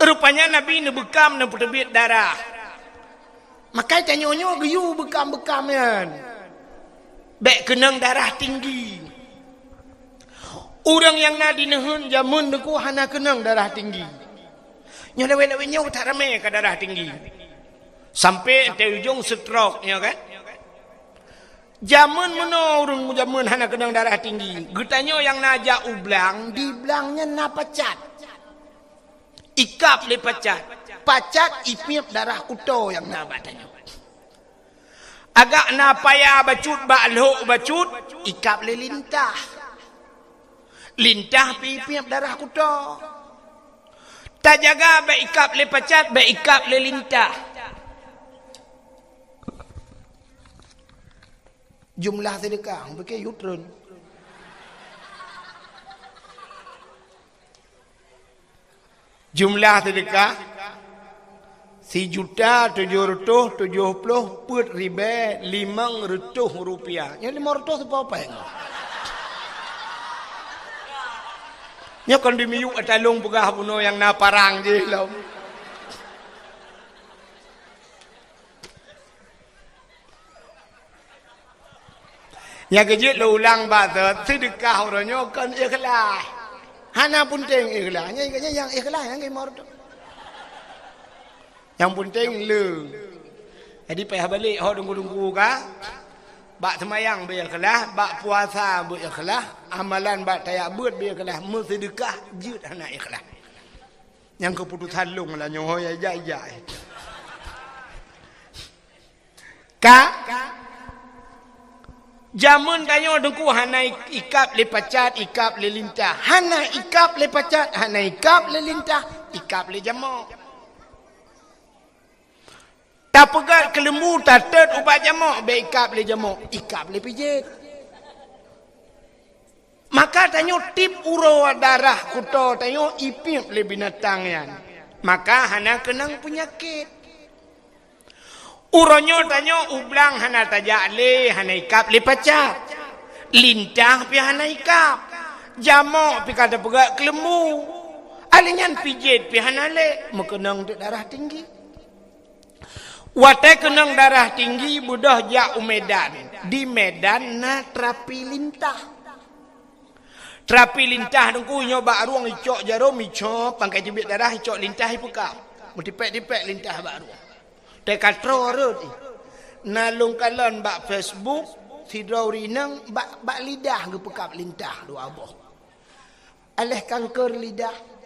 Rupanya Nabi ni bekam ni terbit darah. Makai tanyonyo geyu bekam-bekam kan. Bek kenang darah tinggi. Orang yang nak dinehun jamun deku hana kenang darah tinggi. Nyo lewe-lewe nyo tak ramai ke darah tinggi. Sampai te ujung stroke nya kan. Jamun mana orang jamun hana kenang darah tinggi. Getanyo yang najak ublang, di belangnya na pacat. Ikap le pacat. Pacat ipiap darah kuto yang na badanyo. Agak na payah bacut bakluk bacut, ikap le lintah. Lintah pipiap darah kuto. Tak jaga baik ikap le pacat, baik ikap le lintah. Jumlah sedekah pakai yutron. Jumlah sedekah 1.770.500 rupiah. Yang 500 apa yang? Nya kon dimiyuk atalung pegah puno yang na parang je lah. Yang kejut lo ulang bahasa sedekah orangnya kan ikhlas. Hana penting ikhlas. Yang ikhlas yang gemar tu. Yang penting le. Jadi payah balik hok tunggu-tunggu ka. Bak semayang be ikhlas, bak puasa be ikhlas, amalan bak tayak beut be ikhlas, sedekah jeut hana ikhlas. Yang keputusan lung lah nyoh ya jai-jai. Ka jamun tanyo dengku hana ikap le pacat, ikap le lintah. Hana ikap le pacat, hana ikap le lintah, ikap le jamak. Tak pegat ke lembu, tak tet ubat jamak, be ikap le jamak, ikap le pijit. Maka tanyo tip uro darah kuto tanyo ipip le binatang yan. Maka hana kenang penyakit. Uronyo tanyo ublang hana tajak le, hana ikap le pacat. Lintah pi hana ikap. Jamak pi kata pegat ke lembu. Alingan pijit pi hana le, mekenang darah tinggi. Watai kenang darah tinggi budah jak Medan. Di Medan na terapi lintah. Terapi lintah dengku nyoba ruang icok jarum icok pangkai jebit darah icok lintah ipekap. Mutipek-dipek lintah bak ruang. Tek trorut. Nalung kalon bak Facebook sidrau rinang bak lidah gepekap lintah dua aboh. Aleh kanker lidah.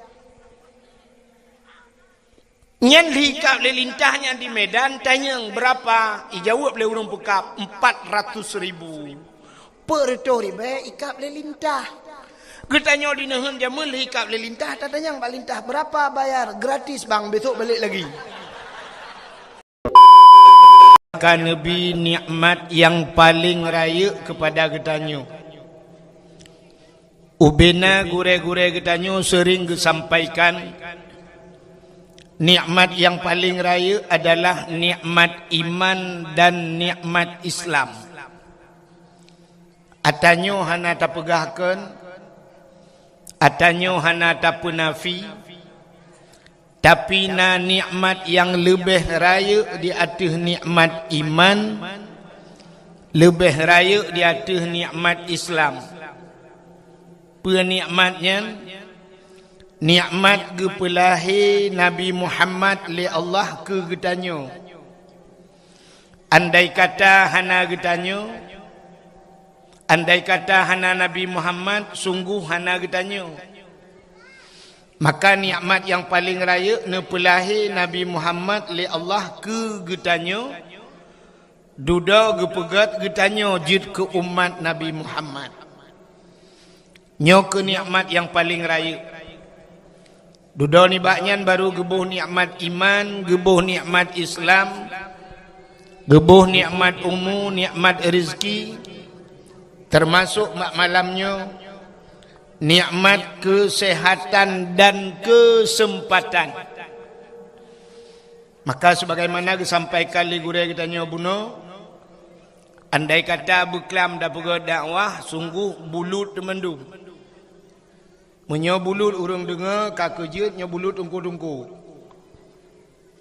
Nyan hikap le lintahnya di Medan tanya berapa? Ijawab le urang pekap 400.000. Per tori be ikap le lintah. Getanyo di neun jamun le hikap le lintah tanya bak lintah berapa bayar? Gratis bang, besok balik lagi. Kan Nabi nikmat yang paling raya kepada getanyo. Ubena gure-gure getanyo sering disampaikan nikmat yang paling raya adalah nikmat iman dan nikmat Islam. Atanyo hana tapegahkeun, atanyo hana tapunafi, tapi na nikmat yang lebih raya di atas nikmat iman, lebih raya di atas nikmat Islam. Penikmatnya nikmat gepelahi Nabi Muhammad li Allah ke getanyo. Andai kata hana getanyo, andai kata hana Nabi Muhammad, sungguh hana getanyo. Maka nikmat yang paling raya nepelahi Nabi Muhammad li Allah ke getanyo. Duda gepegat getanyo jid ke umat Nabi Muhammad. Nyo ke nikmat yang paling raya. Duda ni baknyan baru gebuh nikmat iman, gebuh nikmat Islam, gebuh nikmat ummu, nikmat rezeki, termasuk malamnya nikmat kesehatan dan kesempatan. Maka sebagaimana disampaikan li gure kita nyobuno, andai kata beklam dah pegang dakwah, sungguh bulut temendung. Menyo bulut urang dengar, kakejut nyo bulut ungku-ungku.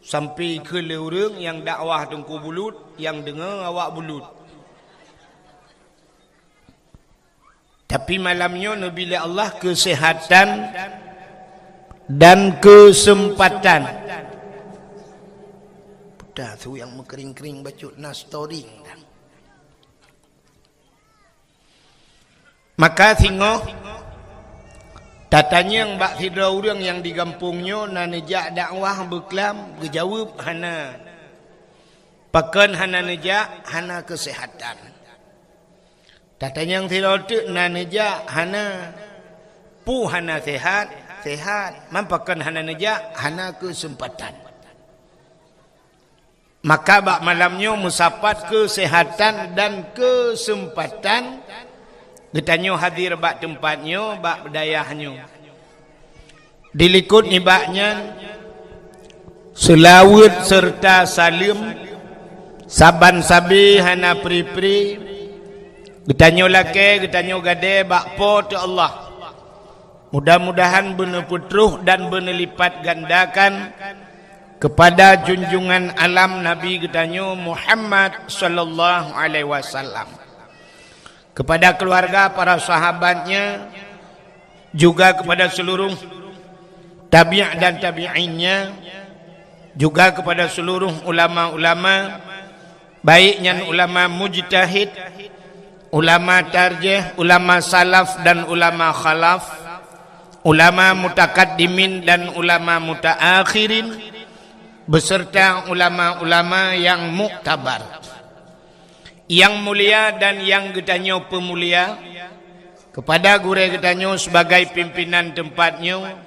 Sampai ke orang yang dakwah tengku bulut, yang dengar awak bulut. Tapi malamnya Nabi Allah kesehatan dan kesempatan. Dah tu yang mengkering-kering bacut nas story. Maka tengok tatanya yang bak hidra orang yang di kampungnya na nejak dakwah berkelam berjawab hana. Pakan hana nejak hana kesehatan. Tatanya yang hidra tu na nejak hana pu hana sehat, mampakan hana nejak hana kesempatan. Maka bak malamnya musapat kesehatan dan kesempatan. Getanyo hadir bak tempatnya, bak dayahnya. Dilikut nibaknya selawat serta salim saban sabi hana pri-pri. Getanyo laki, getanyo gade bak po tu Allah. Mudah-mudahan benar putruh dan benar lipat gandakan kepada junjungan alam Nabi getanyo Muhammad sallallahu alaihi wasallam. Kepada keluarga, para sahabatnya, juga kepada seluruh tabi' dan tabi'innya, juga kepada seluruh ulama-ulama, baiknya ulama mujtahid, ulama tarjih, ulama salaf dan ulama khalaf, ulama mutakaddimin dan ulama mutaakhirin, beserta ulama-ulama yang muktabar. Yang mulia dan yang getanyo pemulia, kepada gure getanyo sebagai pimpinan tempatnya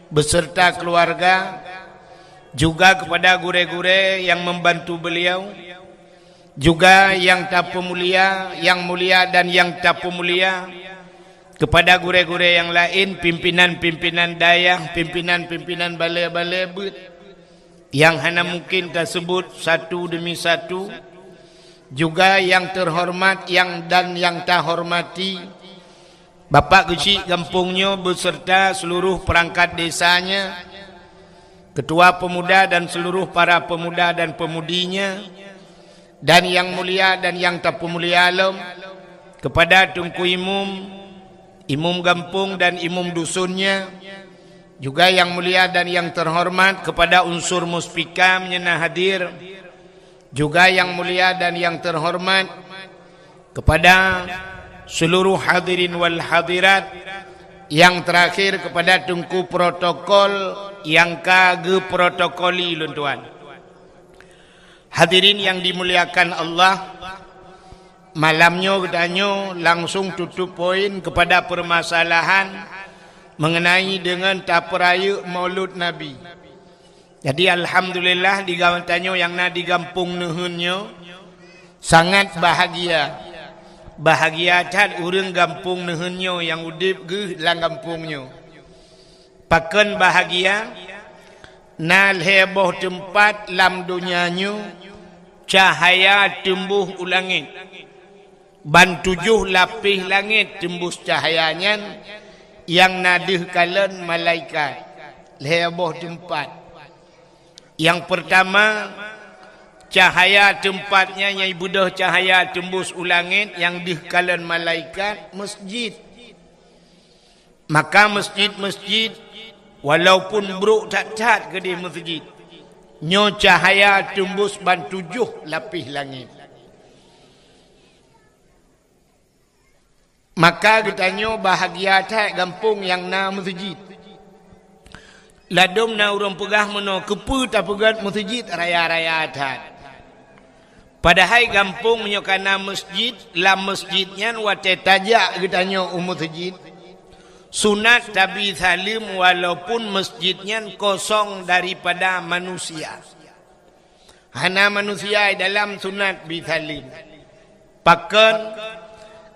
beserta keluarga, juga kepada gure-gure yang membantu beliau, juga yang tak pemulia, yang mulia dan yang tak pemulia, kepada gure-gure yang lain, pimpinan-pimpinan dayah, pimpinan-pimpinan balai-balai but, yang hanya mungkin tersebut satu demi satu, juga yang terhormat yang dan yang tak hormati, Bapak Kecil kampungnya beserta seluruh perangkat desanya, ketua pemuda dan seluruh para pemuda dan pemudinya, dan yang mulia dan yang tak pemulia alam, kepada Tunku Imum, Imum kampung dan Imum dusunnya, juga yang mulia dan yang terhormat kepada unsur muspika menyena hadir, juga yang mulia dan yang terhormat kepada seluruh hadirin wal hadirat, yang terakhir kepada Tunku protokol yang kage protokoli luntuan. Hadirin yang dimuliakan Allah, malamnya getanyo langsung tutup poin kepada permasalahan mengenai dengan taperaya Maulud Nabi. Jadi alhamdulillah di gawantanyo yang na di kampung nuhunnya sangat bahagia. Bahagia cat urang kampung nuhunnya yang udip ge lang kampungnya. Paken bahagia nal heboh tempat lam dunianyo cahaya tembuh ulangit. Ban 7 lapis langit tembus cahayanya yang nadih kalen malaikat. Heboh tempat. Yang pertama, cahaya tempatnya yang ibudah cahaya tembus ulangit yang dihkalan malaikat masjid. Maka masjid-masjid walaupun buruk tak-tak ke di masjid, nyo cahaya tembus ban 7 lapis langit. Maka getanyo bahagia tak kampung yang na masjid. Ladom na urang pegah meno kepu ta pegat masjid raya-raya adat. Padahal kampung menyokana masjid, lam masjidnya wate tajak getanyo masjid. Sunat tabi salim walaupun masjidnya kosong daripada manusia. Hana manusia dalam sunat bisalim. Pakan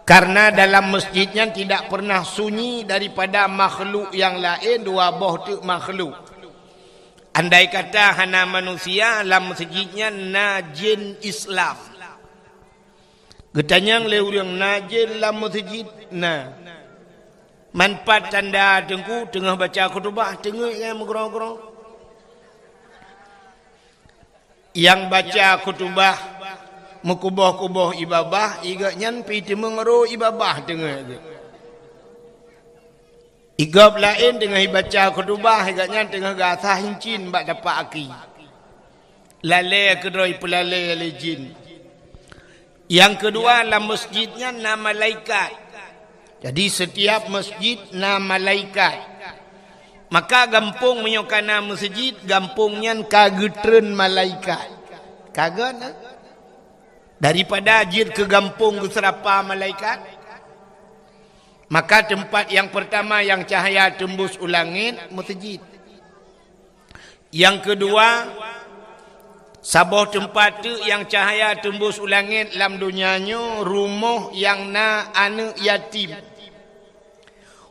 karena dalam masjidnya tidak pernah sunyi daripada makhluk yang lain, dua boh tu makhluk. Andai kata hana manusia, dalam masjidnya najin Islam. Getanyang leurang najin dalam masjid na. Manfaat tanda, tengku tengah baca khutbah tengah yang menggerong-gerong. yang baca kutubah mukubah-kubah ibabah iga nyan pi temengero ibabah tengah tu. Igab lain dengan baca kutubah iga nyan tengah gasah hincin bak dapat aki. Lalai kedoi pelalai oleh jin. Yang kedua dalam masjidnya nama malaikat. Jadi setiap masjid nama malaikat. Maka gampung menyokana masjid gampungnya kagetren malaikat. Kaget daripada jid ke gampung ke serapa malaikat. Maka tempat yang pertama yang cahaya tembus ulangit masjid. Yang kedua sabah tempat tu yang cahaya tembus ulangit dalam dunianya rumah yang na anak yatim.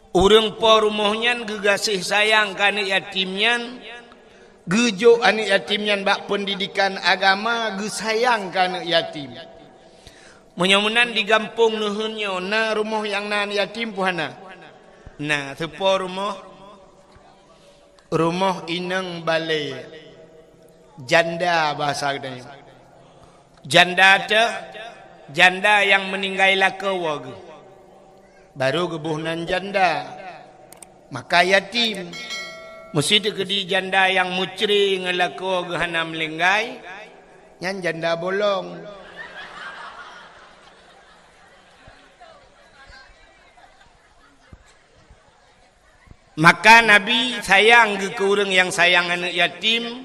Urang po rumahnya gegasih sayang ke anak yatimnya. Gejo anak yatimnya bak pendidikan agama gesayang ke anak yatim. Menyamunan di gampung nuhunnya na rumah yang na anak yatim puhana. Nah sepo rumah inang balai. Janda bahasa katanya. Janda tu janda yang meninggal lakawa. Baru gebuhnan janda. Maka yatim. Mesti tu kedi janda yang mucri ngelako gehana melenggai. Yang janda bolong. Maka Nabi sayang ke orang yang sayang anak yatim.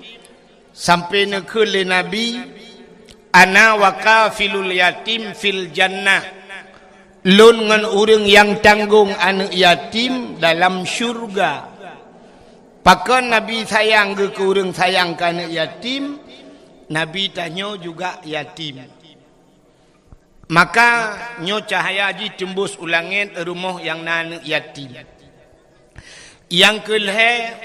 Sampai nekele Nabi. Ana wakafilul yatim fil jannah. Lun ngan orang yang tanggung anak yatim dalam syurga. Pakan Nabi sayang ke orang sayang ke anak yatim. Nabi tanya juga yatim. Maka nyo cahaya haji tembus ulangin rumah yang anak yatim. Yang kelih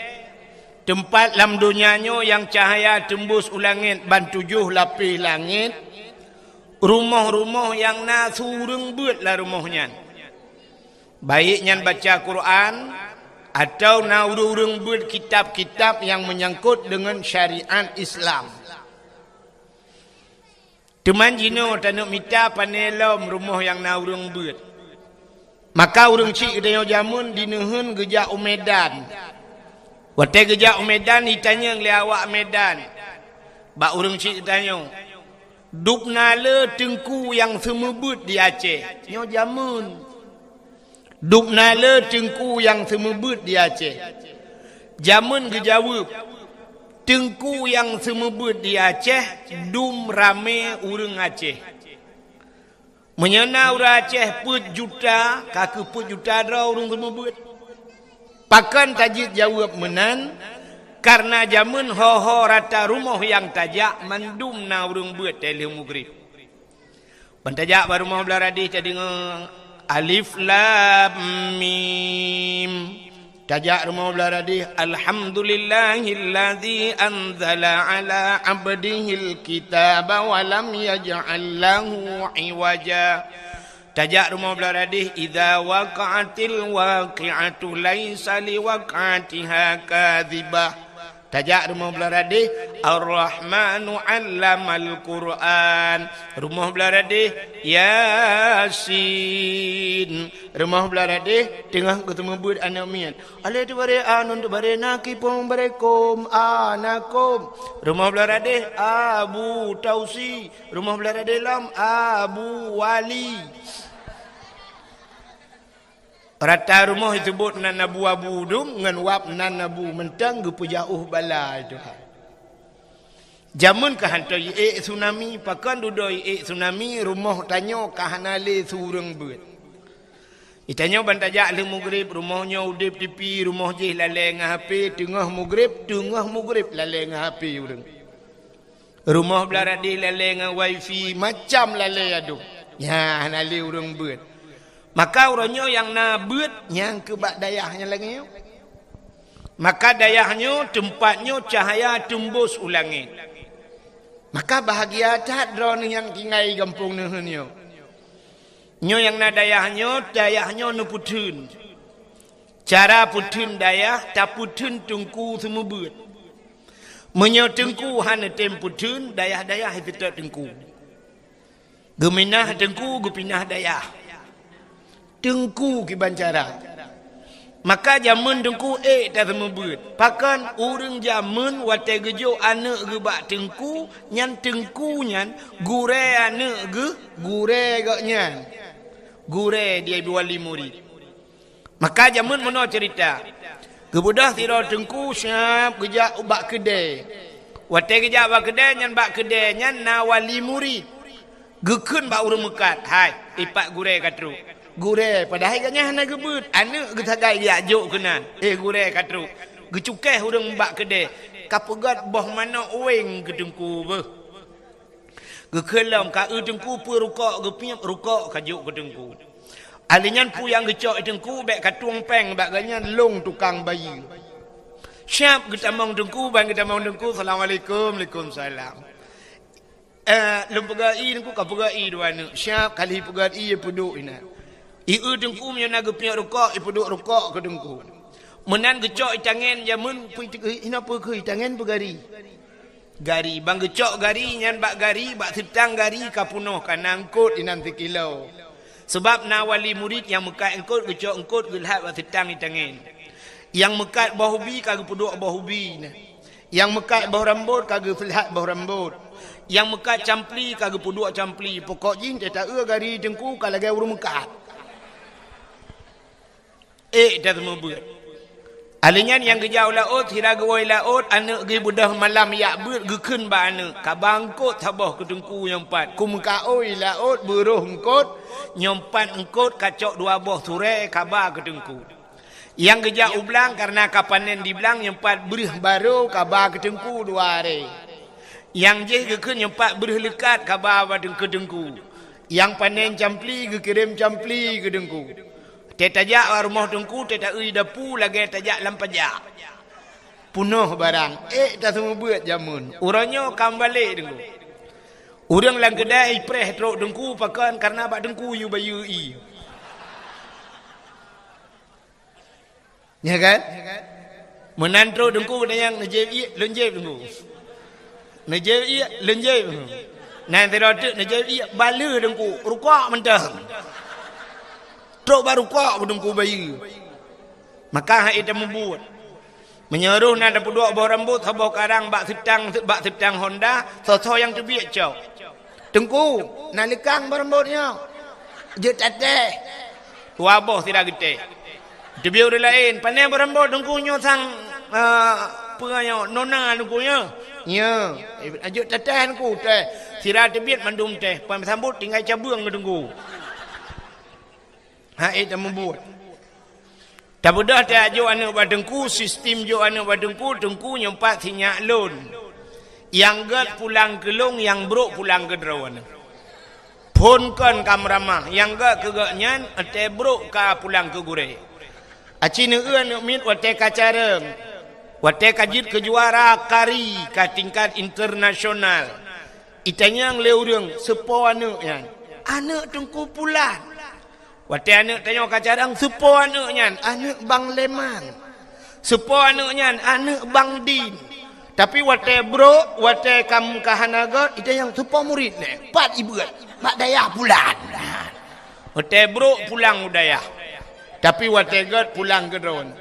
tempat dalam dunianya yang cahaya tembus ulangit ban 7 lapis langit. Rumah-rumah yang na sureng beut lah rumahnya. Baiknya baca Quran atau na urung beut kitab-kitab yang menyangkut dengan syariat Islam. Teman jino tanuk mita panelom rumah yang na urung beut. Maka urung cik dia jamun dinehun gejak Medan. Waktu gejak Medan ditanya oleh awak Medan. Bak urung cik tanya. Dupna le tengku yang semebut di Aceh. Nyo jamun. Dupna le tengku yang semebut di Aceh. Jamun gejawab. Tengku yang semebut di Aceh. Dum rame urang Aceh. Menyena urang Aceh put juta. Kaki put juta dah urang semebut. Pakan tajid jawab menan. Karena jamun ho-ho rata rumah yang tajak mandum na urung buat telih mugrib. Pentajak baru mau belaradi tadi alif lam mim. Tajak rumah belaradi alhamdulillahilladzi anzala ala abdihil kitaba wa lam yaj'al lahu iwaja. Tajak rumah belaradi idza waqa'atil waqi'atu laisa liwaqa'atiha kadzibah. Tajak rumah belaradi Ar-Rahmanu 'allamal Qur'an. Rumah belaradi Yasin. Rumah belaradi tengah ketemu bud anak mian. Ale tu bare anun tu bare nakipum barekum anakum. Rumah belaradi Abu Tausi. Rumah belaradi lam Abu Wali. Rata rumah disebut nan Abu Abu dum ngan wap nan Abu mentang gepu jauh bala itu. Jamun ka hanto ye tsunami pakan dudoi tsunami rumah tanyo ka hanale sureng beut. Itanya bantajak le mugrib rumahnya udip tipi rumah je lale ngah HP tengah mugrib lale ngah HP urang. Rumah belaradi lale ngah wifi macam lale adu. Ya hanale urang beut. Maka orangnya yang na beut yang kebak dayahnya lagi. Maka dayahnya tempatnya cahaya tembus ulangit. Maka bahagia tak drone yang tinggal kampung nuhunnya. Nyo yang na dayahnya nu putun. Cara putun dayah tak putun tungku semua beut. Menyo tengku hana tempu tun dayah-dayah itu tengku. Geminah tengku gupinah dayah. Tengku ki bancara. Maka jamun tengku tak semebut. Pakan urang jamun wate gejo anak ge bak tengku nyan tengku nyan gure anak ge gure gak nyan. Gure dia wali murid. Maka jamun mono cerita. Kebudah tiro tengku syap gejak bak kedai. Wate gejak bak kedai nyan bak kedai nyan na wali murid. Gekun bak urang mekat. Hai, ipak gure katru. Gure padahal katnya hana gebut. Anak getagai dia ajuk kenan. Gure katru. Gecukeh urang bak kedai. Kapegat boh mana weng ke tengku beh. Gekelam ka tengku pu rukak gepiap rukak kajuk ke tengku. Alinyan pu yang gecok tengku bek katuang peng bak ganyan long tukang bayi. Syap getamang tengku bang getamang tengku assalamualaikum waalaikumsalam. Lumpegai tengku kapegai dua anak. Syap kali pegai puduk ina. Iu tengku punya naga punya rukak, iu duduk rukak ke tengku. Menan gecok itangan jamun ina apa ke itangan pegari. Gari bang gecok gari nyan bak gari bak setang gari kapunoh kan angkut inan kilo. Sebab na wali murid yang mekat angkut gecok angkut gelhat bak setang itangan. Yang mekat bahubi kagak puduk bahubi nah. Yang mekat bau rambut kagak filhat bau rambut. Yang mekat campli kagak puduk campli. Pokok jin tak gari tengku kalau gaya urung mekat. Dah semebut. Alinyan yang gejau laut, hira gewoi laut, anak ge budah malam yak beut gekun ba anak. Kabangkut tabah ke tengku nyompat. Kumka oi laut beruh engkot, nyompat engkot kacok dua boh ture kabar ke tengku. Yang gejau ublang karena kapanen di belang nyompat berih baru kabar ke tengku 2 hari. Yang je gekun nyompat berih lekat kabar ke tengku. Yang panen campli gekirim campli ke tengku. Tetajak rumah tengku, tetak ui dapu lagi tajak lampajak. Punuh barang. Tak semua buat jamun. Urangnya kam balik tengku. Urang lang kedai preh teruk tengku pakan karena bak tengku yu bayu i. Ya kan? Menan teruk tengku yang najib i lenjib tengku. Najib i lenjib. Nanti rotuk najib i bala tengku. Rukak mentah. Truk baru kok bedengku bayi. Maka hak itu membuat. Menyeruh nada peduk bawah rambut sabah karang bak setang Honda so yang terbiak cau. Tengku nalikang berambutnya. Je tateh. Tua boh tidak gede. Terbiak orang lain pandai berambut tengkunya sang penganyo nona tengkunya. Ya, ajuk tateh tengku teh. Sira terbiak mandum teh. Pan sambut tinggal cabung ke tengku. Itu membuat. Tak mudah tak jo anak badengku sistem jo anak badengku tengku nyempat sinyak lon. Yang gat pulang ke long yang brok pulang ke derawan. Pun kan kamramah yang gat ke gatnyan ate brok ka pulang ke gure. Aci neueun mit wate kacareng. Wate kajit ke juara kari ka tingkat internasional. Itanyang leureng sepo anak yan. Anak tengku pulang. Wate anak tanya kacarang sepo anaknya anak bang Leman. Sepo anaknya anak bang Din. Tapi wate bro, wate kam kahanagot itu yang sepo murid ne. Pat ibu mak dayah pulang. Wate bro pulang udayah. Tapi wate god pulang ke drone.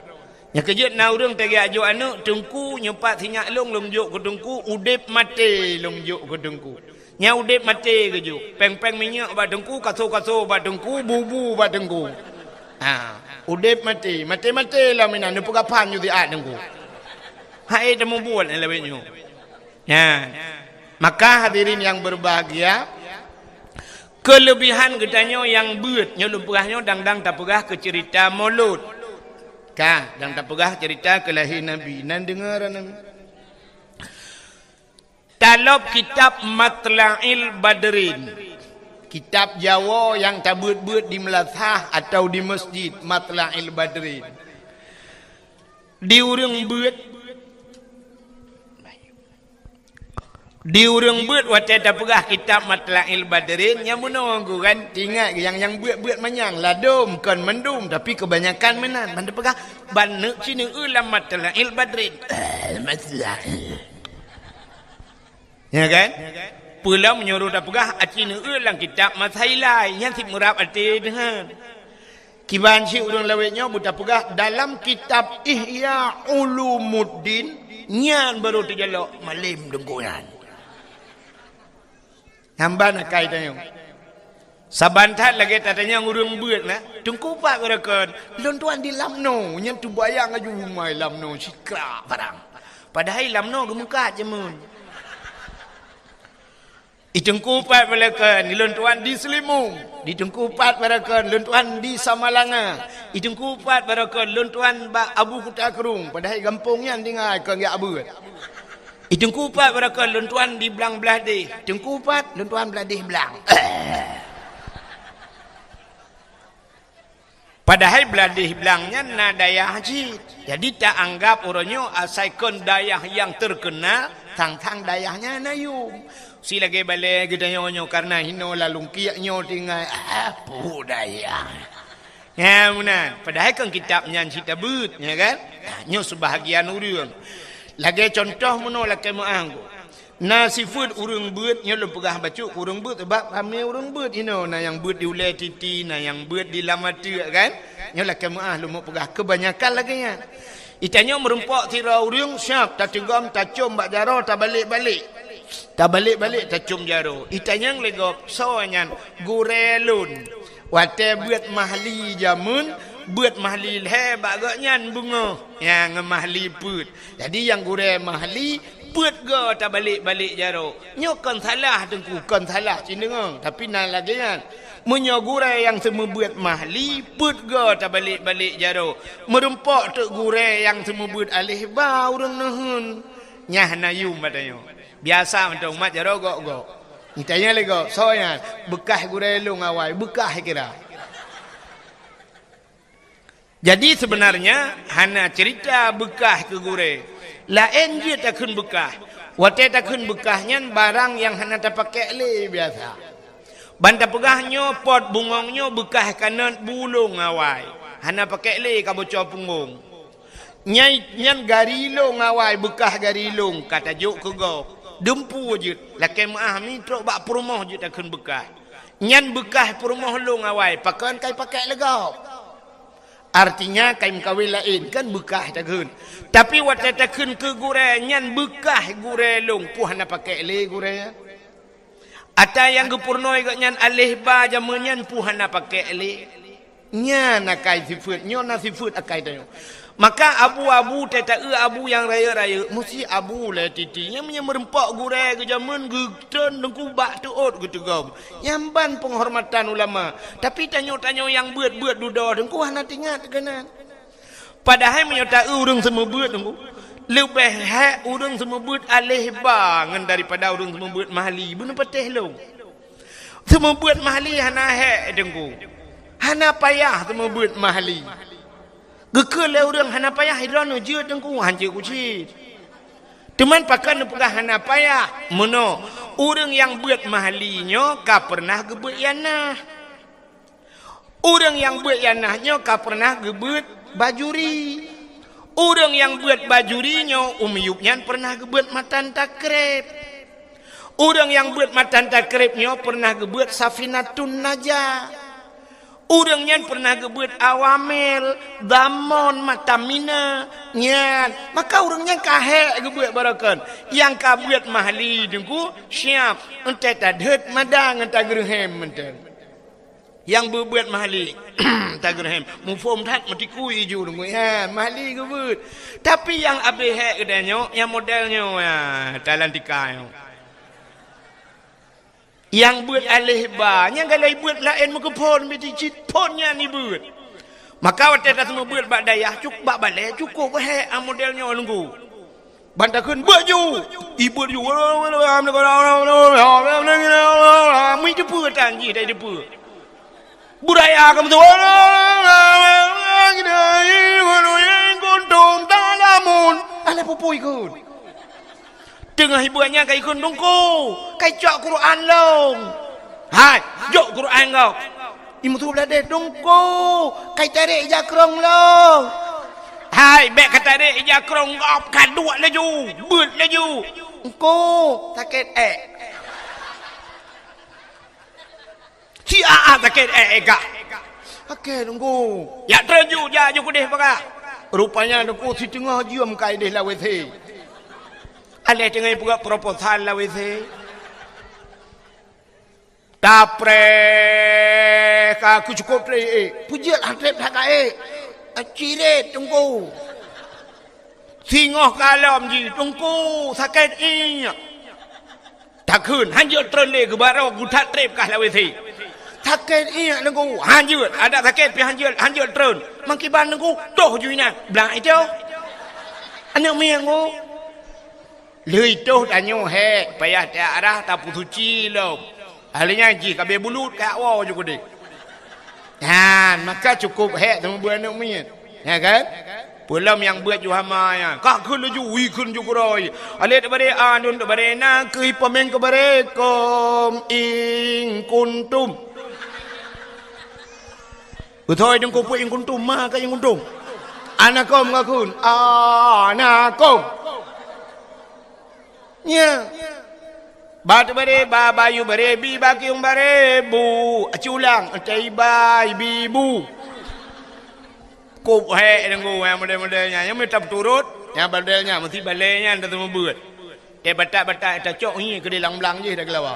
Nya kejut na urang tegi ajo anak tengku nyepat sinyak long juk ke tengku udip mati long juk ke tengku. Nya udip mati ke juk. Peng-peng minyak bak tengku, kaso-kaso bak tengku, bubu bak tengku. Udip mati. Mati-mati lah minan. Dia pegapan juga at tengku. Hai temu buat ni lebihnya. Maka hadirin yang berbahagia. Kelebihan katanya yang buat. Yang lupahnya dang-dang tak pegah ke cerita maulud. Dang tak pegah cerita kelahiran Nabi. Nan dengar Nabi. Talab kitab Matla'il Badrin. Kitab Jawa yang tak buat-buat di Melazah atau di masjid Matla'il Badrin. Diurang buat wate tak pegah kitab Matla'il Badrin. Yang menunggu kan tinggal yang buat-buat manyang ladum kan mendum tapi kebanyakan menan. Ban pegah ban nek cina ulam Matla'il Badrin. Matla'il Ya kan? Pula menyuruh dah pegah acina ulang kitab masailai yang si murab ati dengan. Kiban si urang lawetnya buta pegah dalam kitab Ihya Ulumuddin nyan baru terjalok malim dengkunan. Hamba nak kai tanya. Sabantat lagi tatanya urang beut na. Tungku pak berakan. Lon tuan di lamno nyan tu bayang aju mai lamno sikra barang. Padahal lamno gemuka je mun. Ditengkupat balakan diluntuan di Selimung, ditengkupat balakan luntuan di Samalanga, ditengkupat balakan luntuan Abu Kuta Kerung, padahal kampungnya dengar ke enggak abu. Ditengkupat balakan luntuan di Belang Beladih, tengkupat luntuan Beladih Belang. Padahal Beladih Belangnya na dayah haji. Jadi tak anggap orangnya asalkan dayah yang terkenal, tang-tang dayahnya nayum. Si lagi balik kita nyonya karena hino lalu kiaknya tinggal apa daya. Ya mana? Padahal kan kitabnya cerita but, ya kan? Nyo sebahagian urang. Lagi contoh mana lagi muang. Na sifat urang but nyo lu pegah baca urang but sebab kami urang but hino na yang but di ulai titi, na yang but di lamatu kan? Nyo lagi muang lu mau pegah kebanyakan lagi nya. Itanya merempak tira urang siap tak tegam tak cum bak jaro tak balik-balik. Tak balik-balik tak cum jaro. Itanyang legop soanyan gurelun. Wate buat mahli jamun, buat mahli leh baganyan bunga. Yang mahli put. Jadi yang gure mahli put go tak balik-balik jaro. Nyokan salah tengku kan salah cindengang. Tapi nak lagi kan. Menyogure yang semua buat mahli put go tak balik-balik jaro. Merempak tek gure yang semua buat alih ba urang nahun. Nyah nayum badanyo. Biasa macam umat jaro gok. Ditanya lagi gok. Soalnya bekah gurelung awal. Bekah kira. Jadi sebenarnya hana cerita bekah ke gure. Lain dia takun bekah. Wate takun bekahnya barang yang hana tak pakai le biasa. Banta pegahnya pot bungongnya bekah kanan bulung awal. Hana pakai le ka bocor punggung. Nyan garilong awal bekah garilong kata juk ke gok. Dempu je laki maah mi truk bak perumah je takun bekah. Nyan bekah perumah long awal pakan kai pakai legau. Artinya kai mkawin lain kan bekah takun. Tapi waktu takun ke gure nyan bekah gure long puhana pakai le gure ya. Ata yang gepurnoi gak nyan alih ba jaman nyan puhana pakai le. Nyan akai sifut nyon sifut akai tayo. Maka abu-abu teta abu yang raya-raya mesti abu lah titinya merempak gure ke zaman geton dengku bak tuot gitu gam. Nyamban penghormatan ulama. Tapi tanyo-tanyo yang buat-buat duda dengku hana tingat kena. Padahal menyata urang semua buat dengku. Lebih hak urang semua buat alih bangan daripada urang semua buat mahli. Benar patih long. Semua buat mahli hana hak dengku. Hana payah semua buat mahli. Gekal le orang hana payah hidrano je tengku hanje kucit. Teman pakan pegah hana payah. Mono orang yang buat mahlinya ka pernah gebut yanah. Orang yang buat yanahnya ka pernah gebut bajuri. Orang yang buat bajurinya umyubnya pernah gebut matan takrib. Orang yang buat matan takribnya pernah gebut safinatun najah. Orangnya pernah gebut awamil, damon, matamina, nyan. Maka orangnya kahek gebut barakan. Yang kabuat mahli dengku siap. Entah tadet madang entah gerhem enten. Yang berbuat mahli entah gerhem. Mufum tat mati kui ju dengku. Ya mahli gebut. Tapi yang abehek kedanya, yang modelnya ya talantika. Yang buat alih ba, yang kalau buat lain muka pon mesti cit ponnya ni buat. Maka waktu dah semua buat bak dayah cukup bak balik cukup he modelnya nunggu. Bantakun baju, ibu ju. Mui depu tanji dah depu. Budaya kamu tu. Gondong talamun. Ala popo ikut. Tengah ibuannya kai kundungku, kai cak Quran long. Hai, jok Quran kau. Imu tu belade dungku, kai tarik jakrong long. Hai, bek kata tarik jakrong kau kaduk laju, but laju. Engko sakit si aa sakit gak sakit engko ya terju ja ju kudih pakai rupanya engko si tengah jium kai deh la wese ale tengah buat proposal la wese tapre ka aku cukup pre pujil hatrep hakai acire tunggu singoh kalam ji tunggu sakit inya tak kun hanjut trele ke barang gutat trep kah la wese sakit inya tunggu hanjut ada sakit pi hanjut tren mangkiban tunggu toh juina blang itu anak miangu leuy toh danyo he payah ta arah ta putuci lo ahlinya ji kabe bulut ka awo ju gede maka cukup he sama buat anak mian ya kan pulam yang buat ju hama ya kak kun ju wi kun ju kuroi ale de bare anun de bare na kui pemeng ke bare kom ing kuntum betul jeng ko ing kuntum ma ka ing kuntum anakom ka kun anakom nya bat bare babayu bare bi bakiung bare bu aculang cai bai bibu kup he nunggu yang model-modelnya yang minta turut yang modelnya mesti balenya anda semua buat batak-batak tak cok ni ke belang je dah kelawa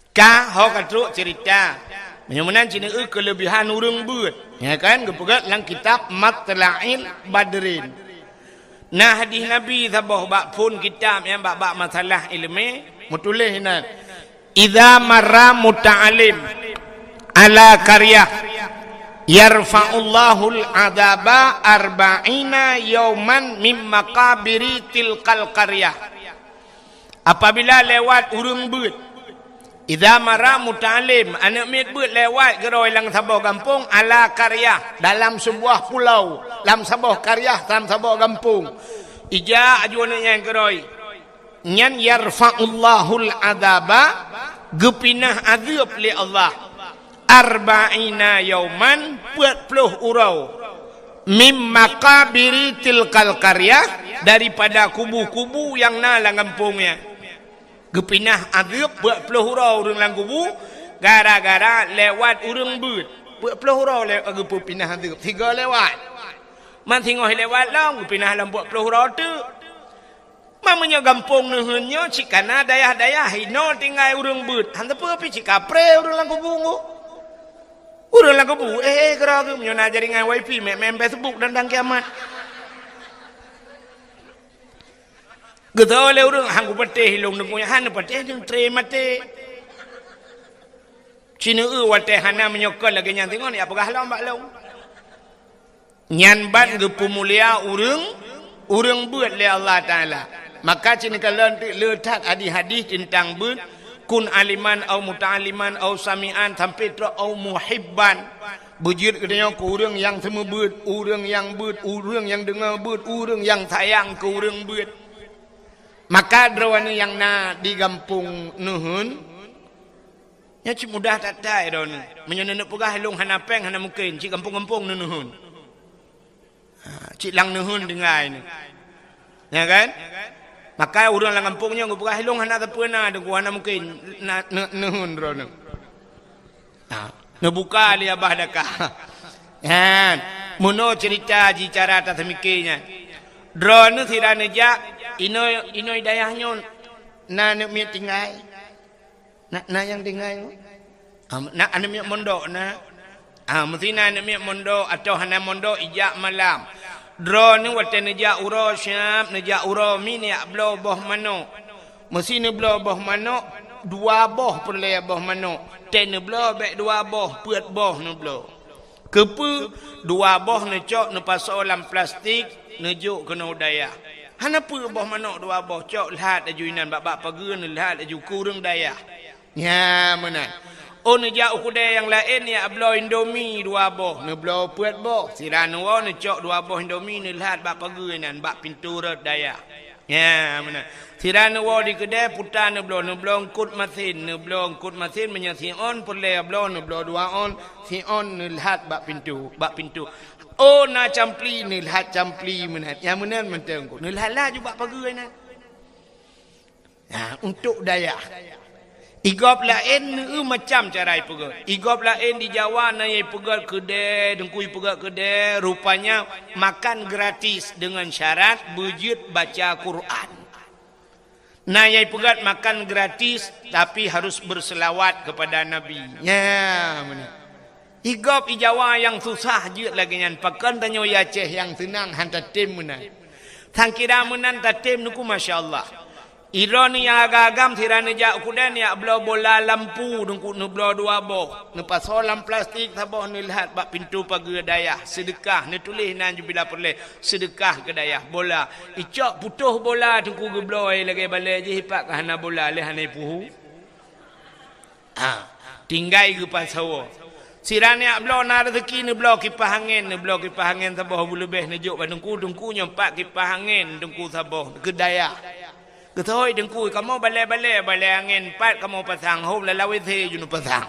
ka ho katruk cerita menyamanan cina kelebihan urang buat ya kan gepegat dalam kitab Matla'il Badrin. Nah hadis Nabi sabah bab pun kitab yang bab masalah ilmu mutulih na idza marra muta'alim ala qaryah yarfa'ullahu al-'adaba 40 yawman min maqabiri tilkal qaryah. Apabila lewat urang beut idza marra muta'alim anak mit beut lewat geroi lang sabah kampung ala qaryah dalam sebuah pulau dalam sebuah qaryah dalam sebuah kampung ija ajuan yang geroi nyan yarfa'ullahul adaba gepinah azab li Allah 40 yauman 40 urau mim maqabiri tilkal qaryah daripada kubu-kubu yang na lang kampungnya gepinah azab 40 urau urang lang kubu gara-gara lewat urang beut 40 urau lewat gepinah azab 3 lewat man tengok lewat lang gepinah lam 40 urau tu mamanya kampung neuheunnya cikana dayah-dayah hino tinggal urang beut hanta pe cikapre urang lang kubu urang lang kubu kera ke menyona jaringan wifi mem Facebook dan kiamat Getau le urang hanggu pateh hilung nunggunya hana pateh jeng tre mate. Cina wate hana menyokol lagi nyan tengok ni apakah lam bak long. Nyan ban ge pemulia urang buat le Allah Taala. Maka cina kalau letak hadis tentang buat kun aliman au muta'aliman au sami'an sampai tra au muhibban. Bujur katanya ke urang yang semua buat, urang yang buat, urang yang dengar buat, urang yang sayang ke urang buat. Maka drawan yang na di kampung nuhun nya cik mudah tak tai don menyenenek pegah long hanapeng hana mungkin cik kampung-kampung nuhun cik lang nuhun dengai ni ya kan maka urang lang kampungnya ngu pegah long hana tapena de hana mungkin nuhun ron na buka li abah dakah kan muno cerita ji cara tak semikirnya drone sirane ja inoi dayahnya na nek mi tinggal na yang tinggal na ane mi mondok na mesti na nek mi mondok atau hana mondok ijak malam drone wate neja uro syam neja uro mi ni ablo boh mano mesti ne blo boh mano dua boh perle boh mano ten ne blo bek dua boh puat boh ne blo kepu dua boh ne cok ne pasok dalam plastik nejuk kena udaya hana pu boh manok dua boh cok lihat ajuinan bab pageun lihat aju kurang daya nya menan oh neja ukudai yang lain ya ablo indomie dua boh ne blo puat boh sirano ne cok dua boh indomie ne lihat bab pageunan bab pintu red daya nya menan sirano di kedai putan ne blo kut mesin menyasi on perle blo ne blo dua on si on ne lihat bab pintu Oh na campli ni lihat campli menat. Yang menan mentang ko. Ni lah juga pagai na. Untuk daya. Igop lain macam cara ipegat. Igop lain di Jawa na ye pegat kedai, dengkui pegat kedai, rupanya makan gratis dengan syarat bujut baca Quran. Nah ye pegat makan gratis tapi harus berselawat kepada Nabi. Ya, mana? Igop di Jawa yang susah je lagi nyan pakan tanyo ya Aceh yang senang hantar tim mana. Tang kira menan tatim nuku masya-Allah. Ironi yang agak-agam tirane jak kudan ya belau bola lampu dengku nu belau dua boh. Nu pasolam plastik taboh ni lihat bak pintu pagar dayah sedekah ni tulis nan jubila perle sedekah ke dayah bola. Icok putuh bola dengku ge belau lagi balik je hipak ke hana bola le hanai puhu. Tinggai ke pasawo. Sirane ak belau na rezeki ni belau kipas angin ni belau kipas angin taboh lebih ni juk dengku nyempak kipas angin dengku taboh ke dayah. Ketoi dengku kamu balai angin pat kamu pasang hom lalawi the junu pasang.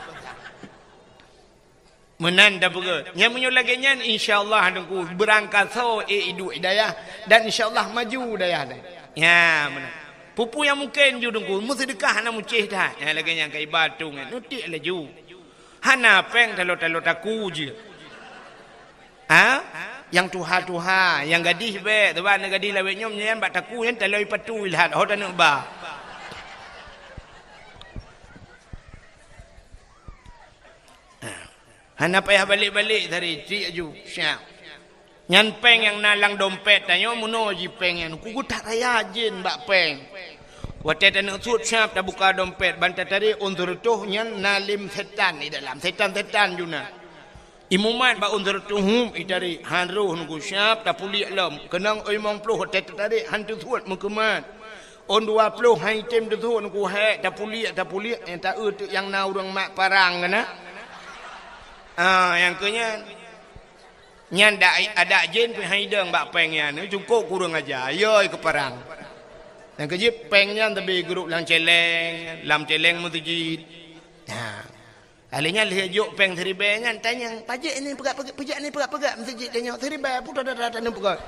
Menan dah berat. Yang menyo lagi nyan insyaallah dengku berangkat so hidup hidayah dan insyaallah maju dayah dah. Ya menan. Pupu yang mungkin ju dengku mu sedekah na mucih dah. Ya lagi yang kai batu kan. Nutik lah ju. Hana peng talo taku je. Yang tuha-tuha, yang gadis be, tuan gadis lawet nyom nyen bak taku yen taloi patu lihat hotan nak ba. Hana payah balik-balik dari cik aju. Syap. Nyan peng yang nalang dompet tanyo muno ji peng yang ku tak raya jin bak peng. Wate tanuk sut syap dah buka dompet bantat tadi undur tuh nyan nalim setan di dalam setan-setan juna. Imumat ba undur tuhum itari hanruh nunggu syap tak pulik lam kenang oi mong ploh tet tadi hantu thuat mukemat on 20 hai tem tu thuat nunggu hek tak pulik tak yang na urang mak parang kana yang kenya nyan ada jin pi hai deng bak peng ya ni cukup kurang aja yoi ke parang yang kejip peng nyan tapi grup lang celeng lam celeng mutujid Alinya lihat juk peng seribai nyan tanya pajak ni pegak ni pegak masjid tanya seribai putar dah tanam pegak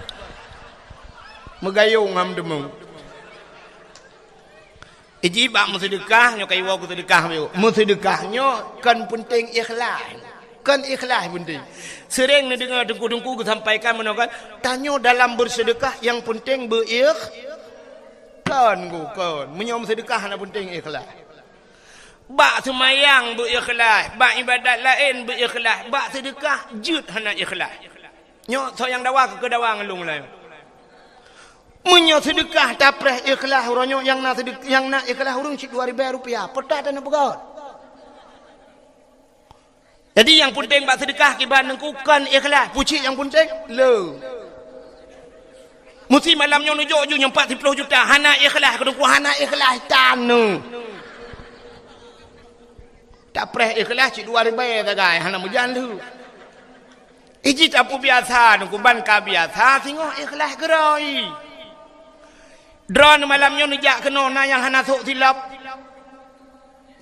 megayung ngam demung iji bak sedekah nyo kai wa ku sedekah yo sedekahnya kan penting ikhlas penting sering ni dengar dengku-dengku sampaikan menokan tanya dalam bersedekah yang penting kan menyom sedekah na penting ikhlas. Bak semayang berikhlas, bak ibadat lain berikhlas, bak sedekah jut hana ikhlas. Nyo so yang dawa ke dawa ngelung lah. Menyo sedekah tapreh ikhlas uronyo yang nak sedekah yang nak ikhlas urung cik 2000 rupiah. Petat dan pegot. Jadi yang penting bak sedekah kiban nengkukan ikhlas. Pucik yang penting le. Mesti malamnya nujuk ju 40 juta hana ikhlas kedengku hana ikhlas tanu. Tak preh ikhlas cik 2000 tak gai hana mujan lu. Iji tapu biasa nungku ban ka biasa tengok ikhlas gerai. Drone malamnya nijak kena na yang hana sok silap.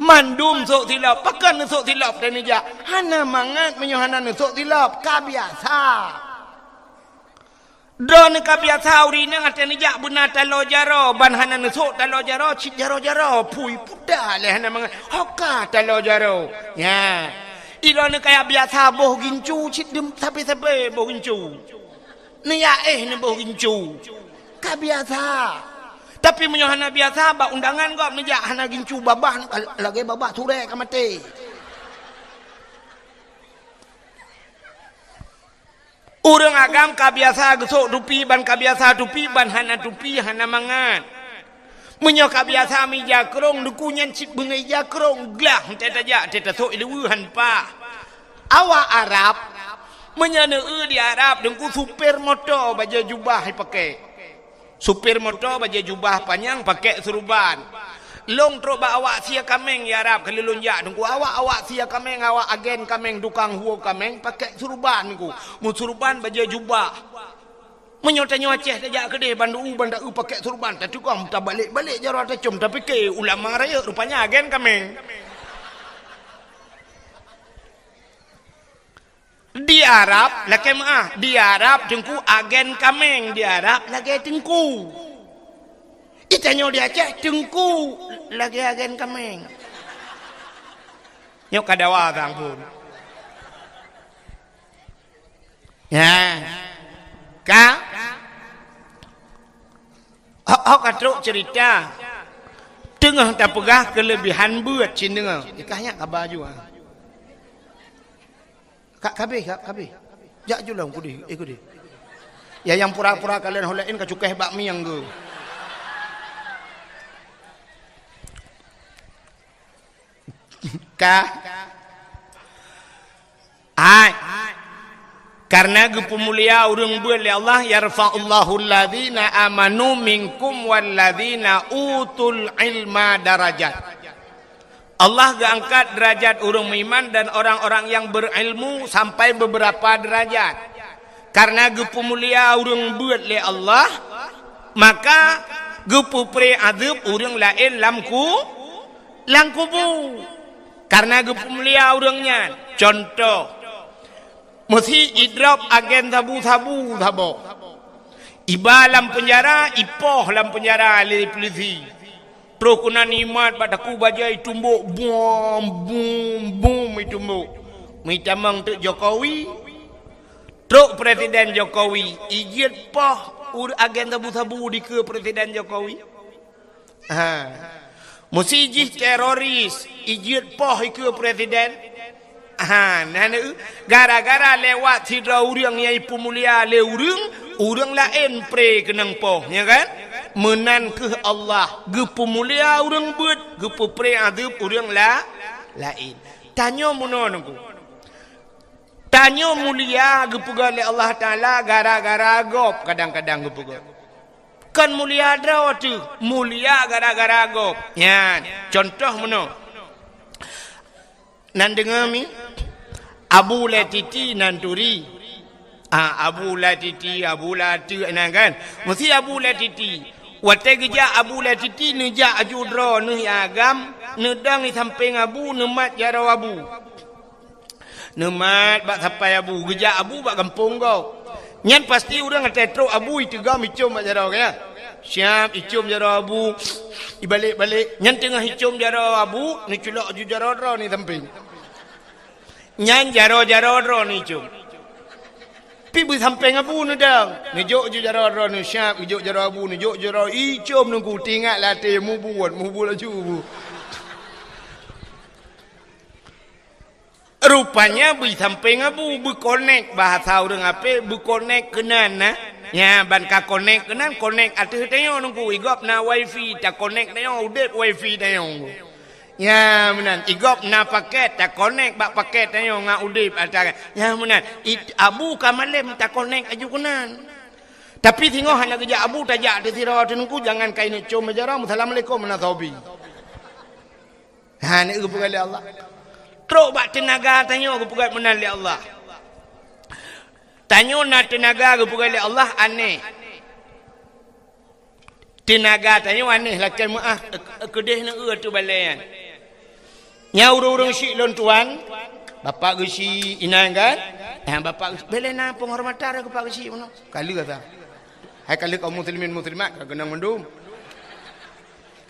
Mandum sok silap, pakan sok silap dan nijak. Hana mangat menyo hana sok silap ka biasa. Drone ka biasa urina ngate nijak buna talo jaro ban hana sok talo jaro cik jaro pui puda le hana mangat hoka talo jaro. Ya. Irone kaya biasa boh gincu cik dem sape boh gincu. Ni ya ni boh gincu. Ka biasa. Tapi menyo hana biasa ba undangan kok nijak hana gincu babah lagi babah sure ka mati. Urang agam kabiasa gesok tupi ban kabiasa tupi ban hana tupi hana mangan. Menyo kabiasa mi jakrong dukunyan cip bengai jakrong glah teta ja teta sok ilu han pa. Awak Arab menyana di Arab dengku supir motor baju jubah pakai. Supir motor baju jubah panjang pakai serban. Long truk ba awak sia kameng ya Arab kalau lonjak dengku awak sia kameng awak agen kameng tukang huo kameng pakai surban ku mu surban baju jubah menyotanya Aceh tajak kedeh bandu pakai surban tak tukang tak balik jaro ta cum tapi ke ulama raya rupanya agen kameng Di Arab lagi di Arab tengku agen kameng di Arab lagi tengku. Itanyo di Aceh tengku lagi agen kameng. Nyok kadawa tang pun. Ya. Ka katruk cerita tengah tak pegah kelebihan buat cin dengar ikahnya kabar juga kak kabe jak julang kudi ikudi ya yang pura-pura kalian holein ke cukai bakmi yang go ka karena gepumulia urang buat li Allah yarfa'ullahu alladhina amanu minkum walladhina utul ilma darajat. Allah angkat derajat urang beriman dan orang-orang yang berilmu sampai beberapa derajat. Karena gepumulia urang buat li Allah maka gepupre adab urang lain langkubu. Karena gepumulia urangnya. Contoh mesti idrap agen tabu. Iba lam penjara, ipoh lam penjara oleh polisi. Terus kena nikmat pada ku bajai tumbuk, bum tumbuk. Mitamang tu Jokowi, terus Presiden Jokowi, ijit poh agen tabu di ke Presiden Jokowi. Mesti ijit teroris, ijit poh ke Presiden. Gara-gara lewat sidra urang yang ipu mulia le urang lain pre kenang poh ya kan menan ke Allah gepu mulia urang buat gepu pre adab urang lain tanya munonku tanya mulia gepu le Allah taala gara-gara gop kadang-kadang gepu kan mulia draw tu mulia gara-gara gop ya contoh muno nan dengar mi Abu Latiti Nanturi Abu Latiti kan mesti Abu Latiti wate geja Abu Latiti neja ajudro ne agam nedang di samping Abu nemat jaro Abu nemat bak sampai Abu geja Abu bak kampung kau nyan pasti urang tetro Abu itu gam icum bak jaro kaya siap icum jaro Abu ibalik-balik nyan tengah icum jaro Abu ni culok ju jaro ro ni samping nyan jaro ro ni cum pi bu samping Abu ni dang ni jok ju jaro ro ni siap jok jaro Abu ni jok jaro icum nunggu tinggal latih mu buat laju bu rupanya bu samping Abu bu connect bahasa urang ape bu connect kenan na ya ban ka connect kenan connect atuh teh nunggu igop na wifi ta connect teh udet wifi teh ya menan igop na paket ta connect bak paket teh ngak udip atara ya menan Abu kamalem ta connect aju kenan tapi tengok hanya kerja Abu tajak di sirah tenungku jangan kain cum majarah assalamualaikum menatobi ni kepugal Allah teruk bak tenaga tanya kepugal menan li Allah tanya na tenaga kepugal Allah aneh tenaga tanya aneh lakan maaf kedeh na tu balayan nya urang syik lon tuan bapak gesi inan kan bapak belena penghormatan ke pak gesi mana kali kata hai kali kaum muslimin muslimat kena mendum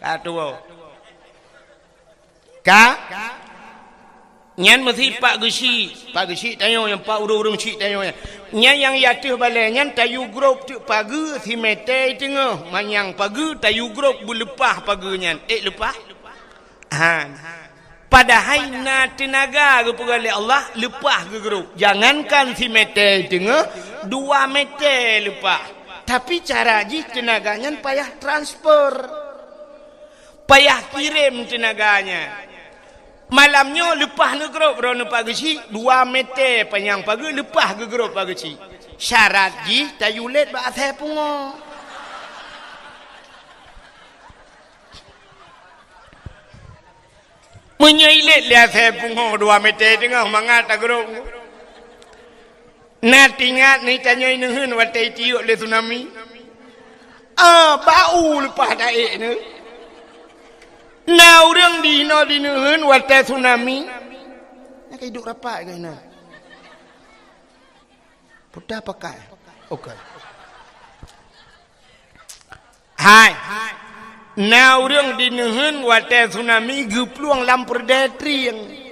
katu ka nyan mesti pak gesi tanya yang pak urang syik tanya nya yang yatih balayan tayu grup tu pagi si mete tengah manyang pagi tayu grup bulepah paginya lepah padahal na tenaga kepada Allah lepah ke grup jangankan si meter tengah 2 meter lepah tapi cara ji tenaganya payah transfer payah kirim tenaganya malamnya lepah ke grup rono pagi 2 meter panjang pagi lepah ke grup pagi syarat ji tayulet ba asal pungo menyailet lihat saya pungo 2 meter tengah mangat agrok na tingat ni tanya inehun watai tiuk le tsunami bau lepas daik ni na urang dino dinehun watai tsunami nak hidup rapat ke na Pudah pakai. Okey. Hai. Na urang di neuheun wate tsunami gepluang lampur de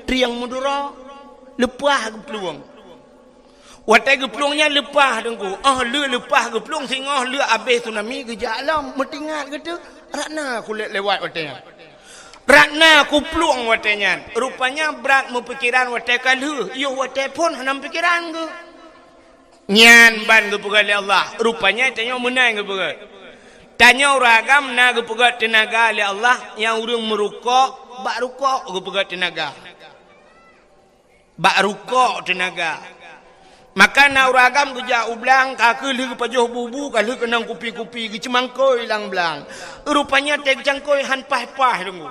triang mudura. Lepah gepluang. Wate gepluangnya lepah dengku. Lepah gepluang sehingga habis tsunami gejak alam metingat gitu. Rakna kulit lewat watenya. Rakna ku pluang watenya. Rupanya berat mempikiran wate kalu. Yo wate pun hanam pikiran ke. Nyan ban ke pegat Allah. Rupanya tanya menang ke pegat. Tanya ragam na ke pegat tenaga oleh Allah yang urang merukuk, bak rukuk ke pegat tenaga. Bak rukuk tenaga. Maka na ragam ke jak ublang kaki li ke pajuh bubu kali kenang kupi-kupi ke cemangkoi lang belang. Rupanya tek cangkoi han pah-pah dengu.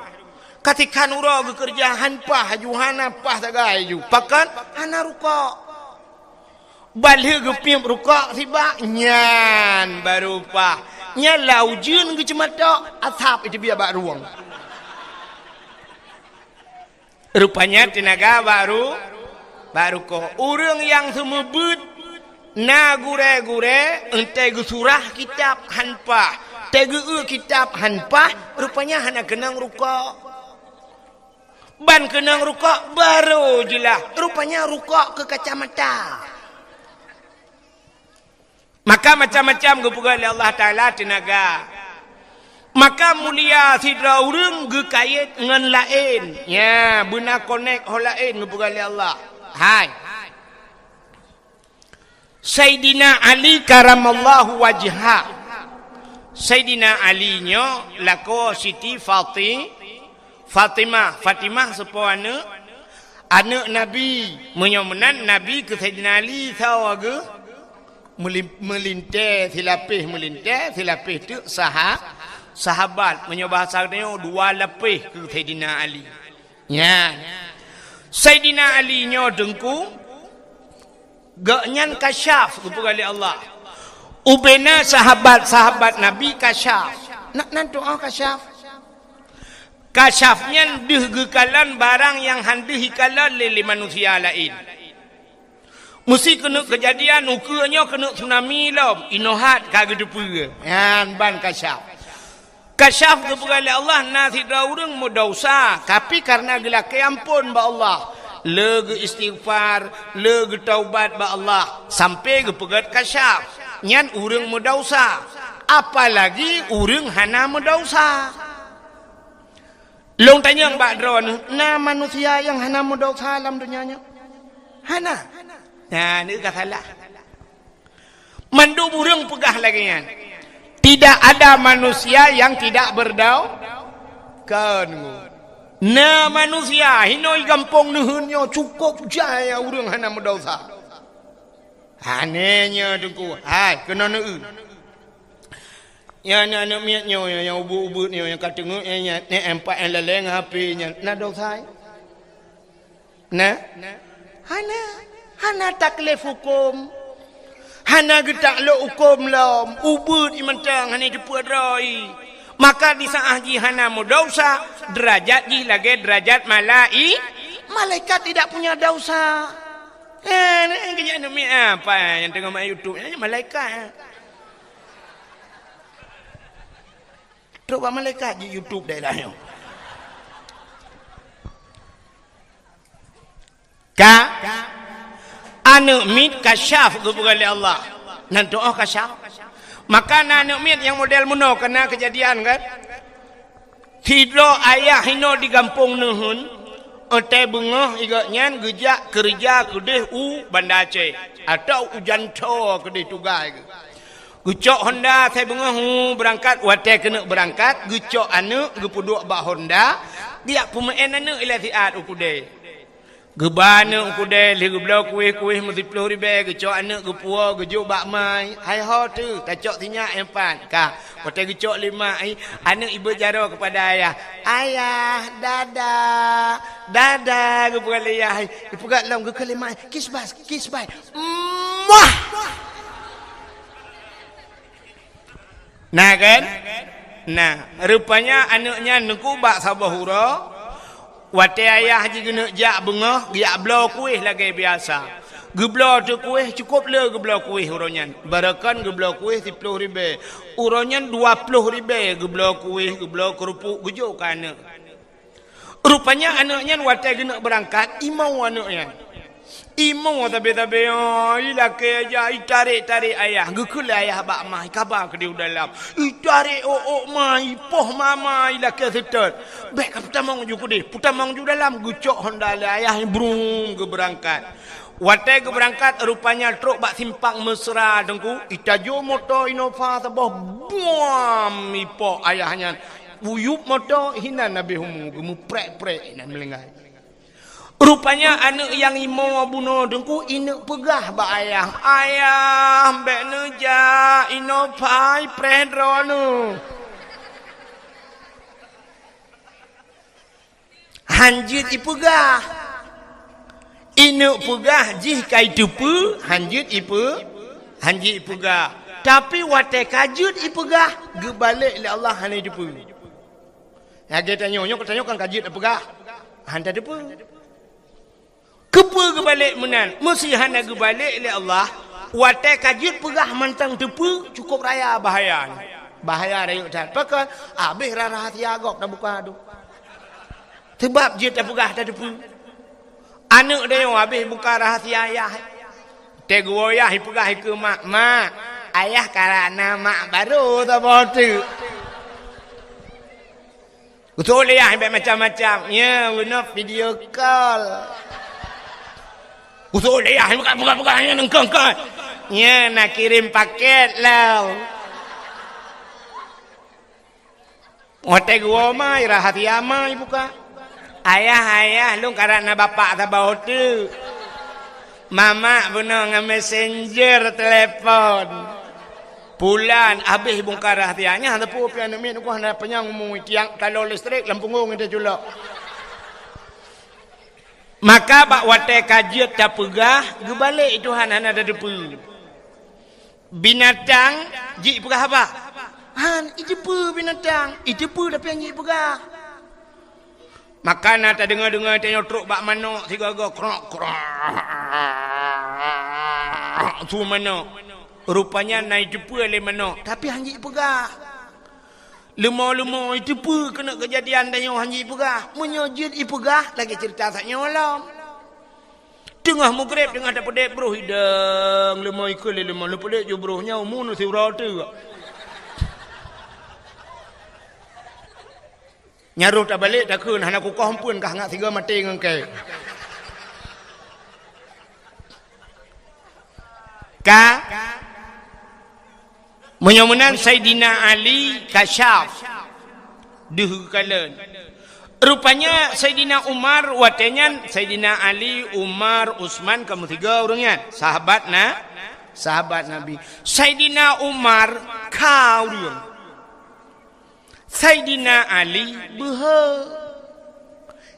Ketika nura ke kerja han pah juhana pah tagai ju. Pakan hana rukuk. Balik ke pimp rukuk tiba nyan baru pah. Nyan laujun ke cemata atap itu biar bak ruang. Rupanya tenaga baru ko. Orang yang semebut na gure-gure ente surah kitab hanpah. Tege kitab hanpah rupanya hana kenang rukuk. Ban kenang rukuk baru jelah. Rupanya rukuk ke kacamata. Maka macam-macam kepuga oleh Allah Ta'ala tenaga. Maka mulia sidra urang ge kait ngan lain. Ya, benar connect ho lain kepuga oleh Allah. Hai. Sayyidina Ali karamallahu wajha. Sayyidina Ali nyo lako Siti Fatimah sepuana anak Nabi menyomenan Nabi ke Sayyidina Ali sawaga melintas silapih tu sahabat menyobahasanya dua lapih ke Sayyidina Ali. Ya. Sayyidina Ali nyo dengku gaknyan kasyaf kepada Allah. Ubena sahabat-sahabat Nabi kasyaf. Nak doa kasyaf. Kasyafnya deh gekalan barang yang handih hikalan lili manusia lain. Mesti kena kejadian ukanya kena tsunami lah. Inohat kagak depu. Yan ban kasyaf. Kasyaf kepada Allah nasi daurang mudosa. Tapi karena gelak ampun ba Allah. Lega istighfar, lega taubat ba Allah. Sampai ke pegat kasyaf. Nyan urang mudosa. Apalagi urang hana mudosa. Long tanya Mbak Dron, na manusia yang hana mudosa dalam dunianya? Hana. Nah, ini kata salah. Mandu burung pegah lagi kan. Tidak ada manusia yang tidak kan. Na manusia hinoi gampong nuhunnya cukup jaya urang hana mudosa. Hanenya dengku. Hai, kena neun. Ya anak miatnya yang ubut-ubutnya yang kata nguknya ni empat yang leleng HP-nya nak dosa. Nah. Hana taklif hukum. Hana getak lo hukum lom. Ubut imantang hana jeput roi. Maka di saat ji hana mudosa, derajat ji lagi derajat malaikat tidak punya dosa. Kejap nak miat apa yang tengok mak YouTube ni malaikat. Coba malaikat di YouTube dah lah. Anak mit kasyaf kepada Allah. Nanti kasyaf. Maka anak mit yang model muno kena kejadian kan. Hidro ayah hino di kampung nuhun. Ote bengah igaknya gejak kerja kedih Banda Aceh. Atau ujan to kedih tugai ke. Gucok Honda saya bengah berangkat wate kena berangkat gucok anu gepuduk bak Honda dia pemain anu ilatiat ukude gebana ukude li geblau kuih mesti 10 ribu gucok anu gepua gujuk bak mai hai ho tu tacok tinyak empat ka wate gucok 5 anu ibu jaro kepada ayah dadah gepua ayah ipugat lam gekelima kiss bye muah. Nah kan? Nah, rupanya anaknya nengku bak sabahura. Wate ayah ji kena jak bengah, dia blau kuih lagi biasa. Gebla tu kuih cukup le gebla kuih uronyan. Barakan gebla kuih 10 ribu. Uronyan 20 ribu gebla kuih, gebla kerupuk gejuk ke anak. Rupanya anaknya watai kena berangkat, imau anaknya. Imau tabe-tabe, ilah ke aja, tarik ayah. Gekul ayah bak mah, kabar ke dia dalam. Tarik mah, poh mama, ilah ke setel. Baik ke putamang juga deh, putamang juga dalam. Gucok honda ayah, brung ke berangkat. Watai ke berangkat, rupanya truk bak simpang mesra dengku. Itajo motor Innova tabah, buam, ipoh ayahnya. Uyup motor hina Nabi Humu gemu prek dan melenggai. Rupanya anak yang imau bunuh dengku inak pegah ba ayah mbak neja ino pai predro nu. Hanjit ipegah. Inak pegah jih kai tupu hanjit ipegah. Tapi watai kajut ipegah gebalik le Allah hanai tupu. Ya kita tanya kan kajit apa gah? Hanta depa. Kepa ke balik menan. Mesti hana ke balik oleh Allah. Watai kajit pegah mantang depa cukup raya bahaya. Bahaya rayuk dan. Pakai habis rahasia agak dah buka tu. Sebab dia tak pegah tak depa. Anak dia habis buka rahasia ayah. Tegu ayah pegah ke mak. Mak, ayah karena mak baru tak botu. Betul ya, macam-macam. Ya, guna video call. Betul ya, buka ya nengkong. Ya, nak kirim paket lah. Hotel gua mai rahasia mai buka. Ayah, lu karena bapak tak bawa tu. Mama guna dengan messenger telepon. Bulan habis bongkar rahasianya handa pu pian min ku handa penyang umum tiang kalau listrik lampunggung itu julak. Maka bak watai kajiat tak pegah gebalik itu hana ada depu. Binatang ji pegah apa? Han itu pu binatang, itu pu tapi yang ji pegah. Maka nak dengar tanya truk bak manok tiga-tiga krok. Tu manok. Rupanya naik jepu oleh mana. Tapi hanjik pegah. Lemah itu pun kena kejadian dan yang hanjik pegah. Menyojit ipegah. Lagi cerita tak nyolam. Tengah mugrib tengah dapat dek bro. Hidang lemah ikut lemah. Lepas dek je bro. Nyau munu si rata. Nyaruh tak balik tak kun. Hana ku kompun kah ngak tiga mati dengan kek. Menyamunan Sayyidina Ali kasyaf dihukalen. Rupanya Sayyidina Umar watenya Sayyidina Ali, Umar, Utsman kamu tiga orangnya sahabat Nabi. Sayyidina Umar kau dia. Sayyidina Ali behe.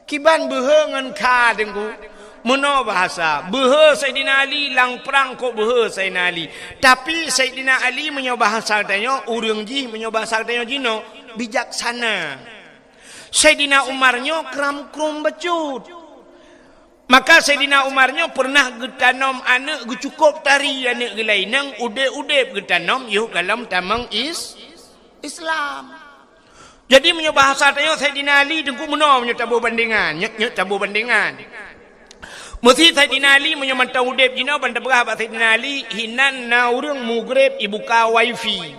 Kiban behe ngan ka dengku. Mana bahasa? Behe Sayyidina Ali lang perang kok behe Sayyidina Ali. Tapi Sayyidina Ali menyoba bahasa tanya urang ji menyoba bahasa tanya jino bijaksana. Sayyidina Umarnya kram-krum becut. Maka Sayyidina Umarnya pernah getanom anak cukup tari anak gelainang ude-ude getanom yuk dalam tamang Islam. Jadi menyoba bahasa tanya Sayyidina Ali dengku mana menyoba bandingan, nyek tabu bandingan. Mesti Sayyidina Ali menyamantau udep jina banda berapa Sayyidina Ali hinan na urang mugrib ibuka wifi.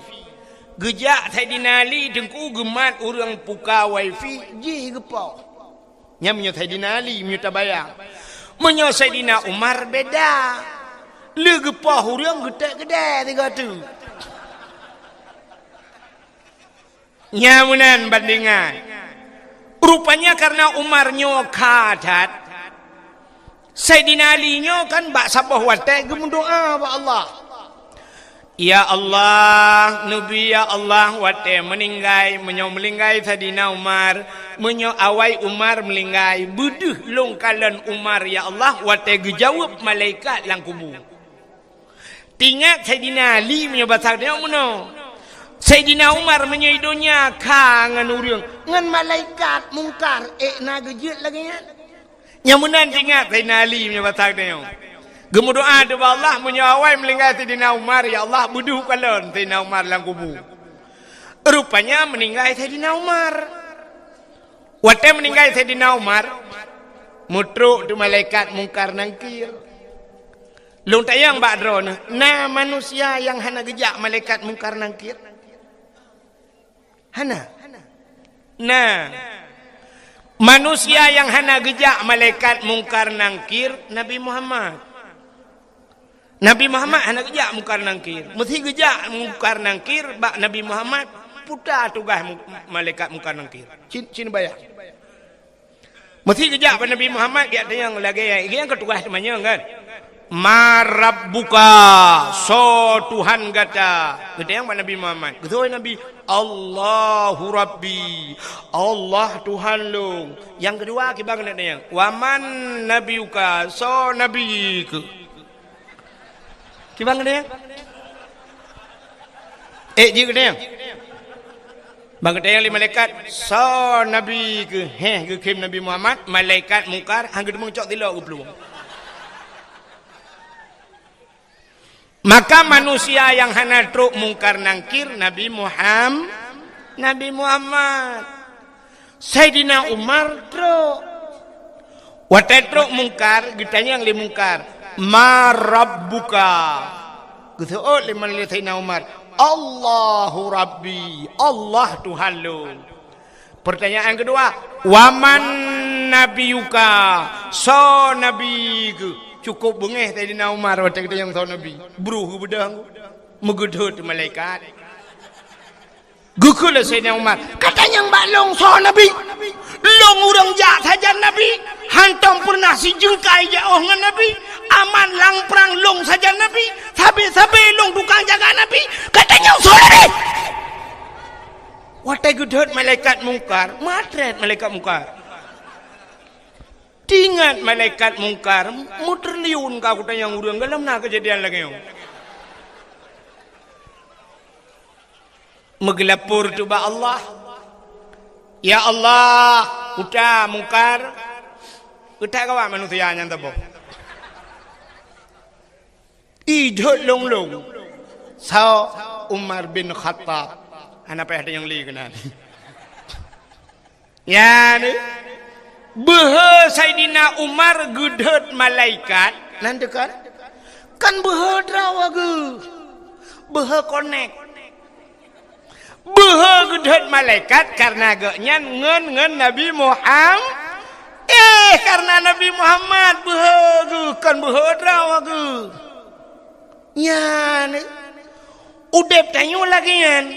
Gejak Sayyidina Ali dengku gemat urang buka wifi ji gepau. Nya menyo Sayyidina Ali menyo tabayang. Menyo Sayyidina Umar beda. Le gepau urang gede-gede tiga tu. Nya munan bandingan. Rupanya karena Umarnya kadat Sayyidina Ali-nya kan bak sabah watai gemun doa ba Allah. Ya Allah, Nabi ya Allah watai meninggai melinggai Sayyidina Umar, menyo awai Umar melinggai buduh longkalan Umar ya Allah watai gejawab malaikat lang kubu. Tingat Sayyidina Ali menyo basak dia muno. Sayyidina Umar menyo idonya kangan urang ngan malaikat mungkar na gejut lagi nya. Yang menan ingat Sayyidina Ali punya batak dia. Gemu doa tu Allah menyawai meninggal Sayyidina Umar, ya Allah buduh kalon Sayyidina Umar dalam kubur. Rupanya meninggal Sayyidina Umar. Waktu meninggal Sayyidina Umar, mutruk tu malaikat mungkar nangkir. Long tayang bakdro na manusia yang hana gejak malaikat mungkar nangkir. Hana. Nah. Manusia yang hana gejak malaikat mungkar nangkir Nabi Muhammad. Nabi Muhammad hana gejak mungkar nangkir. Mesti gejak mungkar nangkir bak Nabi Muhammad putar tugas malaikat mungkar nangkir. Cin bayar. Mesti gejak pada Nabi Muhammad dia yang lagi yang ketugas namanya kan. Marabbuka so Tuhan kata. Kita yang pada Nabi Muhammad. Betul Nabi Allahu Rabbi. Allah Tuhan lu. Yang kedua kita kena yang waman nabiuka so nabiku. Kita kena yang dia kena yang bang kata yang malaikat so nabi ke ke kim Nabi Muhammad malaikat mungkar hang gedemung cok tilok ke peluang. Maka manusia yang hana truk mungkar nangkir Nabi Muhammad. Sayyidina Umar truk. Wate truk mungkar ditanya yang li mungkar ma rabbuka. Gitu liman li Sayyidina Umar Allahu Rabbi, Allah Tuhan lu. Pertanyaan kedua, waman nabiyuka, so nabiku. Cukup bengeh Sayyidina Umar waktu kita yang tahu Nabi. Beruh bedang, megedut malaikat. Gukul Sayyidina Umar. Katanya mbak long so Nabi. Long urang jak saja Nabi. Hantam pernah si jengkai jauh dengan Nabi. Aman lang perang long saja Nabi. Sabi long tukang jaga Nabi. Katanya so Nabi. Watai gedut malaikat mungkar. Matret malaikat mungkar. Tingat malaikat mungkar. Muterliun kau tanya urang. Dalam nak kejadian lagi yang. Megelapur tu ba Allah. Ya Allah, uta mungkar. Uta kawa manusia yang tabo. Idut long. Sao Umar bin Khattab. Anak ada yang li kenal. Ya ni. Behe Sayyidina Umar gedut malaikat. Nanti kan? Kan behe drawa ge. Behe connect. Behe gedut malaikat karena gaknya ngen Nabi Muhammad. Karena Nabi Muhammad behe ge. Kan behe drawa ge. Ya ni. Udep tanya lagi kan.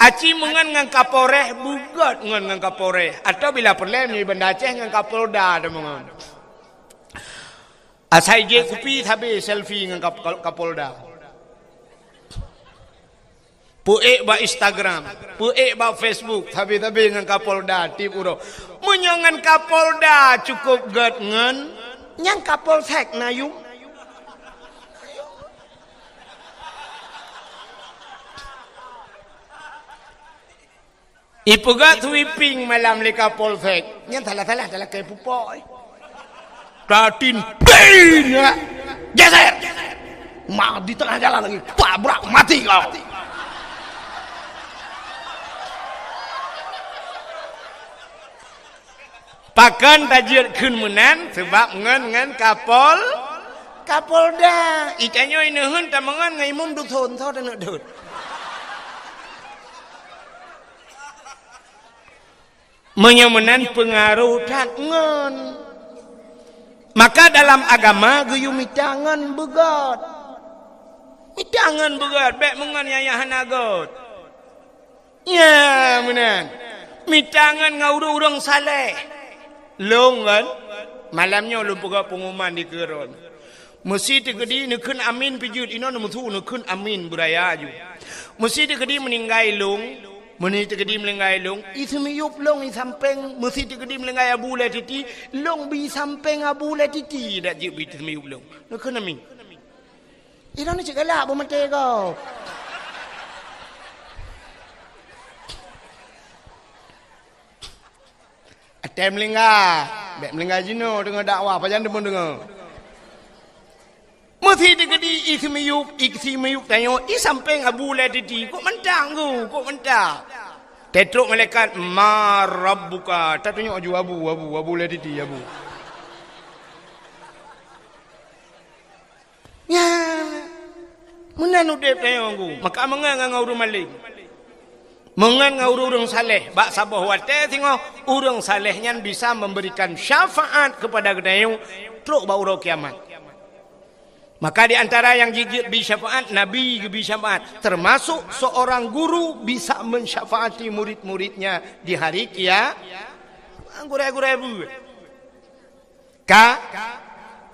Aci mengan ngan Kapolres bugat ngan Kapolres atau bila perlu ni benda Aceh ngan Kapolda ada mengan. Asai je kupi tapi selfie ngan Kapolda. Puek ba Instagram, puek ba Facebook, tapi ngan Kapolda tip uro. Menyongan Kapolda cukup gat ngan nyang Kapolsek nayung. Ipugat sweeping malam leka polsek. Yang salah kayak pupok. Tatin bin ya. Geser. Mak di tengah jalan lagi. Tabrak mati kau. Pakan tajir kun menan sebab ngan Kapolda. Ikannya ini hun tamangan ngai mum du thon tho dan dut. Menyemenan pengaruh tangan. Maka dalam agama geyu mitangan begat. Mitangan begat baik menganiayahan agot. Ya menan. Mitangan ngau urang saleh. Long kan malamnya lu buka pengumuman di keron. Mesti tegedi nekun amin pijut ino nomtu nekun amin budaya ju. Mesti tegedi meninggai long. Meni tegedi melengai long, itu miyup long i samping, mesti tegedi melengai abu le titi, long bi samping abu le titi, dak je bi miyup long. Nak kena mi. Ira ni cakap apa mati kau? Atem melengai, bek melengai jino dengan dakwah, apa jangan demun dengar. Mesti digedi iksimiyuk tanya, samping Abu Ladidi, kok mentang ku, kok mentang. Tetruk malaikat, ma rabbuka. Tak tunjuk aju Abu Ladidi, Abu. Ya, mana nudep tanya ku. Maka mengang urung maling. Mengan urung saleh. Bak sabah wate tengok, urung salehnya bisa memberikan syafaat kepada kedayu. Teruk bau kiamat. Maka di antara yang gigit bisyafaat, Nabi bisyafaat. Termasuk seorang guru bisa mensyafaati murid-muridnya di hari kiamat. Gurai-gurai bu.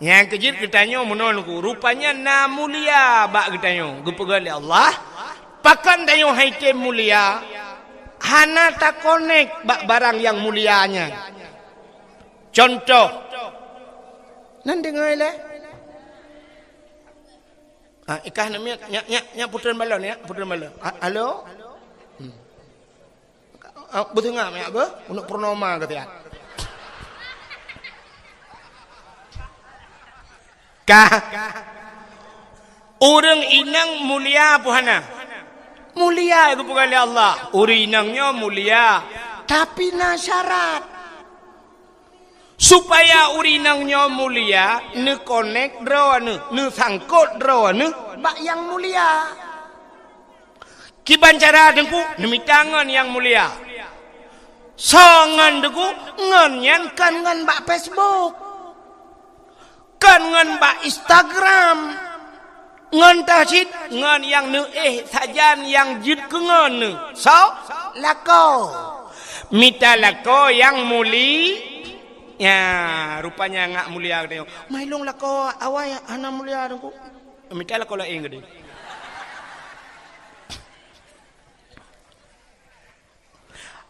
Yang kejit ketanya menolku. Rupanya na mulia bak ketanya. Gepegal Allah. Pakan tayo haitem mulia. Hana tak connect bak barang yang mulianya. Contoh. Nan dengar lah. Ikah namanya nyak putran balon ya, putran balon. Halo? Betul enggak mak apa? Untuk purnama kata ya. Orang inang mulia puhana. Mulia itu bukan oleh Allah. Orang inangnya mulia, tapi na syarat. Supaya urinangnya mulia, ne connect draw ne sangkut draw ne bak yang mulia. Kiban cara dengku demi tangan yang mulia. Songan dengku ngan kan ngan bak Facebook. Kan ngan bak Instagram. Ngan tahsid ngan yang ne sajan yang jid ke ngan ne. So lako. Mita lako yang muli. Ya, rupanya ngak mulia dia. Mailong lah kau awai ana mulia aku. Minta lah kau lain gede.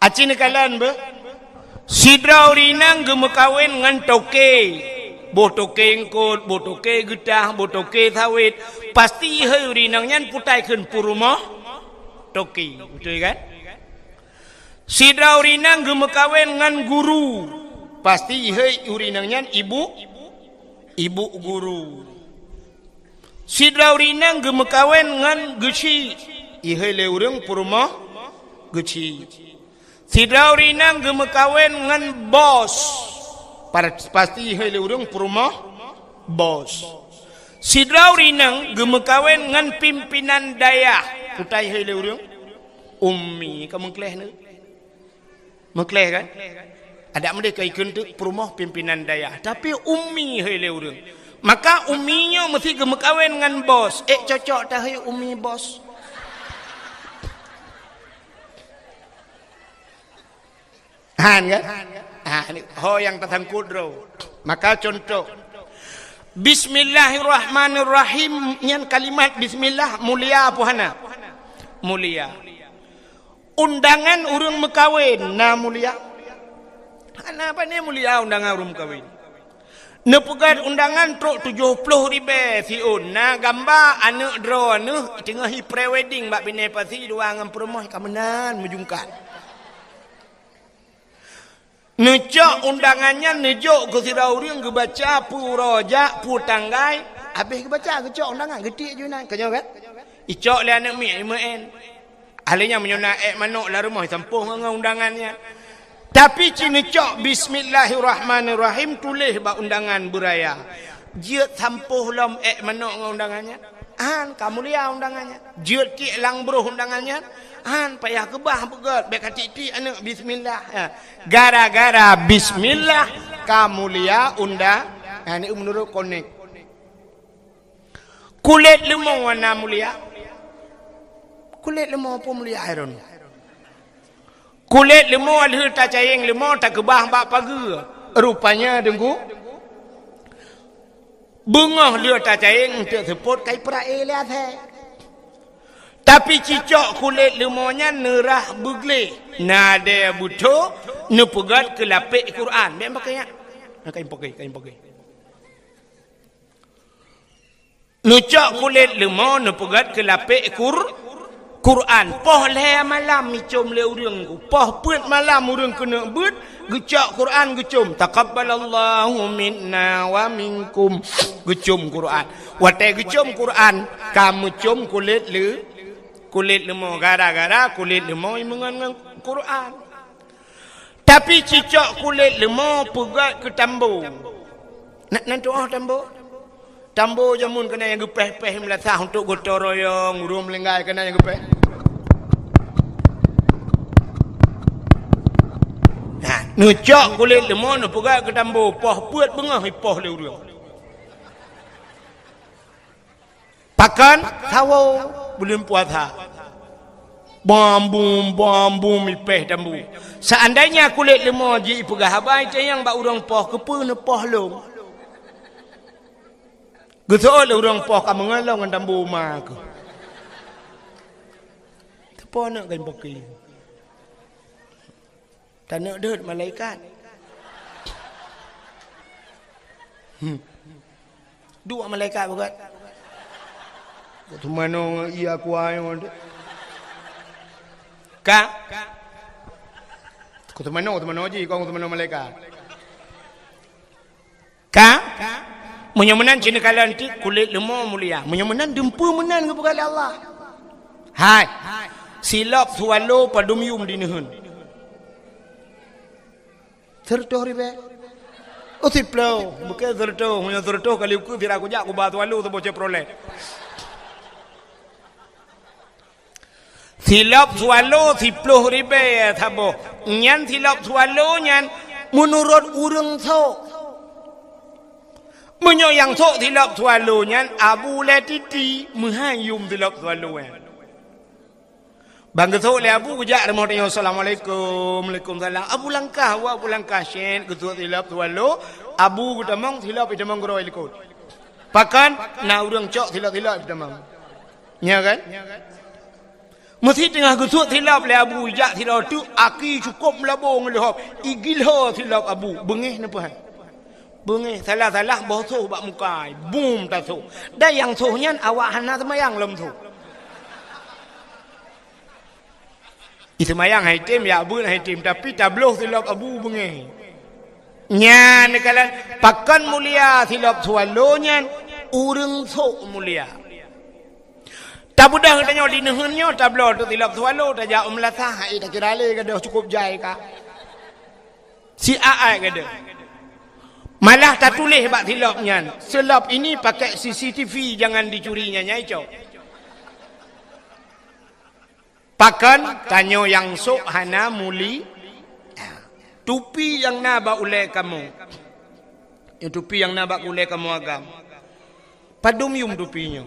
Acin kalan be. Sidra urinang gemekawin ngan toke. Botoke engkot, botoke getah, botoke sawit. Pasti he urinangnya putai keun purumah toke. Betul kan? Sidra urinang gemekawin ngan guru. Pasti ihai urinangnya ibu guru. Sidra urinang gemekawen ngan geci. Ihai le urang purumah geci. Sidra urinang gemekawen ngan bos. Pasti ihai le urang purumah bos. Sidra urinang gemekawen ngan pimpinan daya. Putai ihai le urang ummi. Kamu keleh ni? Mekleh kan? Ada mereka ikut tu perumah pimpinan daya. Tapi ummi hele urang. Maka umminya mesti gemekawin dengan bos. Cocok dah ummi bos. Han kan? Ni ho yang tersangkut ro. Maka contoh. Bismillahirrahmanirrahim. Yang kalimat bismillah mulia apa hana? Mulia. Undangan urang mekawin na mulia. Kenapa ni mulia undangan urang kawin? Nepugat undangan truk 70 ribu siun. Na gambar anak draw anu tengah pre-wedding bak bini pasi dua ngam perumah kamenan menjungkat. Necok undangannya nejok ke sirau urang ke baca puroja putanggai. Habis ke baca ke cok undangan getik je nak kenyo kan? Icok le anak mi 5N. Ahlinya menyona manok la rumah sampuh dengan undangannya. Tapi cini cok bismillahirrahmanirrahim tulis bak undangan beraya. Jiat sampuh lom manok dengan undangannya. Kamu lihat undangannya. Jiat ki lang bro undangannya. Payah kebah begat. Baik hati-hati anak bismillah. Gara-gara bismillah kamu lihat undang. Ini menurut konek. Kulit lemong warna mulia. Kulit lemong apa mulia iron? Kulit lemah alih tak cayeng lemah tak kebah bak pagi. Rupanya dengku. Bengah dia tak cayeng untuk seput kai perae lihat hai. Tapi cicok kulit lemahnya nerah begle. Nada buto nepegat ke lapik Quran. Biar pakainya. Kain pakai. Nucak kulit lemah nepegat ke lapik Quran poh le malam mi cum le urang ku poh peut malam urang kena beut gecak Quran gecum taqabbalallahu minna wa minkum gecum Quran wate gecum Quran kamu cum kulit lemah gara-gara kulit lemah mengan Quran tapi cicak kulit lemah pegat ke tambo nak doa tambo jamun kena yang gepeh-peh melatah untuk gotong royong urum lenggai kena yang gepeh nucak kulit lemah nak pegat ke tambo poh puat bengah poh le urang pakan tawo belum puasa bambu mipeh tambo seandainya kulit lemah ji pegah habai yang bak urang poh kepe ne poh long geso le urang poh ka mengalong ngan tambo ma ke tepo nak kan poki tak nak deut malaikat dua malaikat bukan tu mana ia kuai on ka ku tu mana ji kau tu mana malaikat ka menyemenan cina kalan ti kulit lemah mulia menyemenan dempu menan kepada Allah hai silap sualo padum yum dinehun tertoh ribe otiplo bukan tertoh punya tertoh kali ku tira ku jak ku batu alu tu bocah proleh silap sualo tiplo ribe thabo nyan silap sualo nyan menurut urang tho menyo yang tho silap sualo nyan abu le titi menghayum silap sualo bang geso le abu gejak remo tanya assalamualaikum waalaikumsalam abu langkah syen geso silap sualo abu gutamong silap itamong gro ilikot pakan na urang cok silap itamong nya kan mesti tengah geso silap le abu jak silap tu aki cukup melabong le hop igil ho silap abu bengih napa bengih salah bosoh bak mukai boom taso dah yang sohnyan awak hana semayang lem tu itu mayang haitim ya abu haitim tapi tabloh silap abu bengih nyan kala pakan mulia silap sualo nyan urang sok mulia tabudah tanya di nehunnya tablo tu silap sualo tajak melatah ai tak kira le gadah cukup jai ka si ai gadah malah tak tulis bak silap nyan silap ini pakai CCTV jangan dicurinya nyai cok pakan tanyo yang sok hana muli tupi yang nabak ulai kamu tupi yang nabak ulai kamu agam padum yum tupinya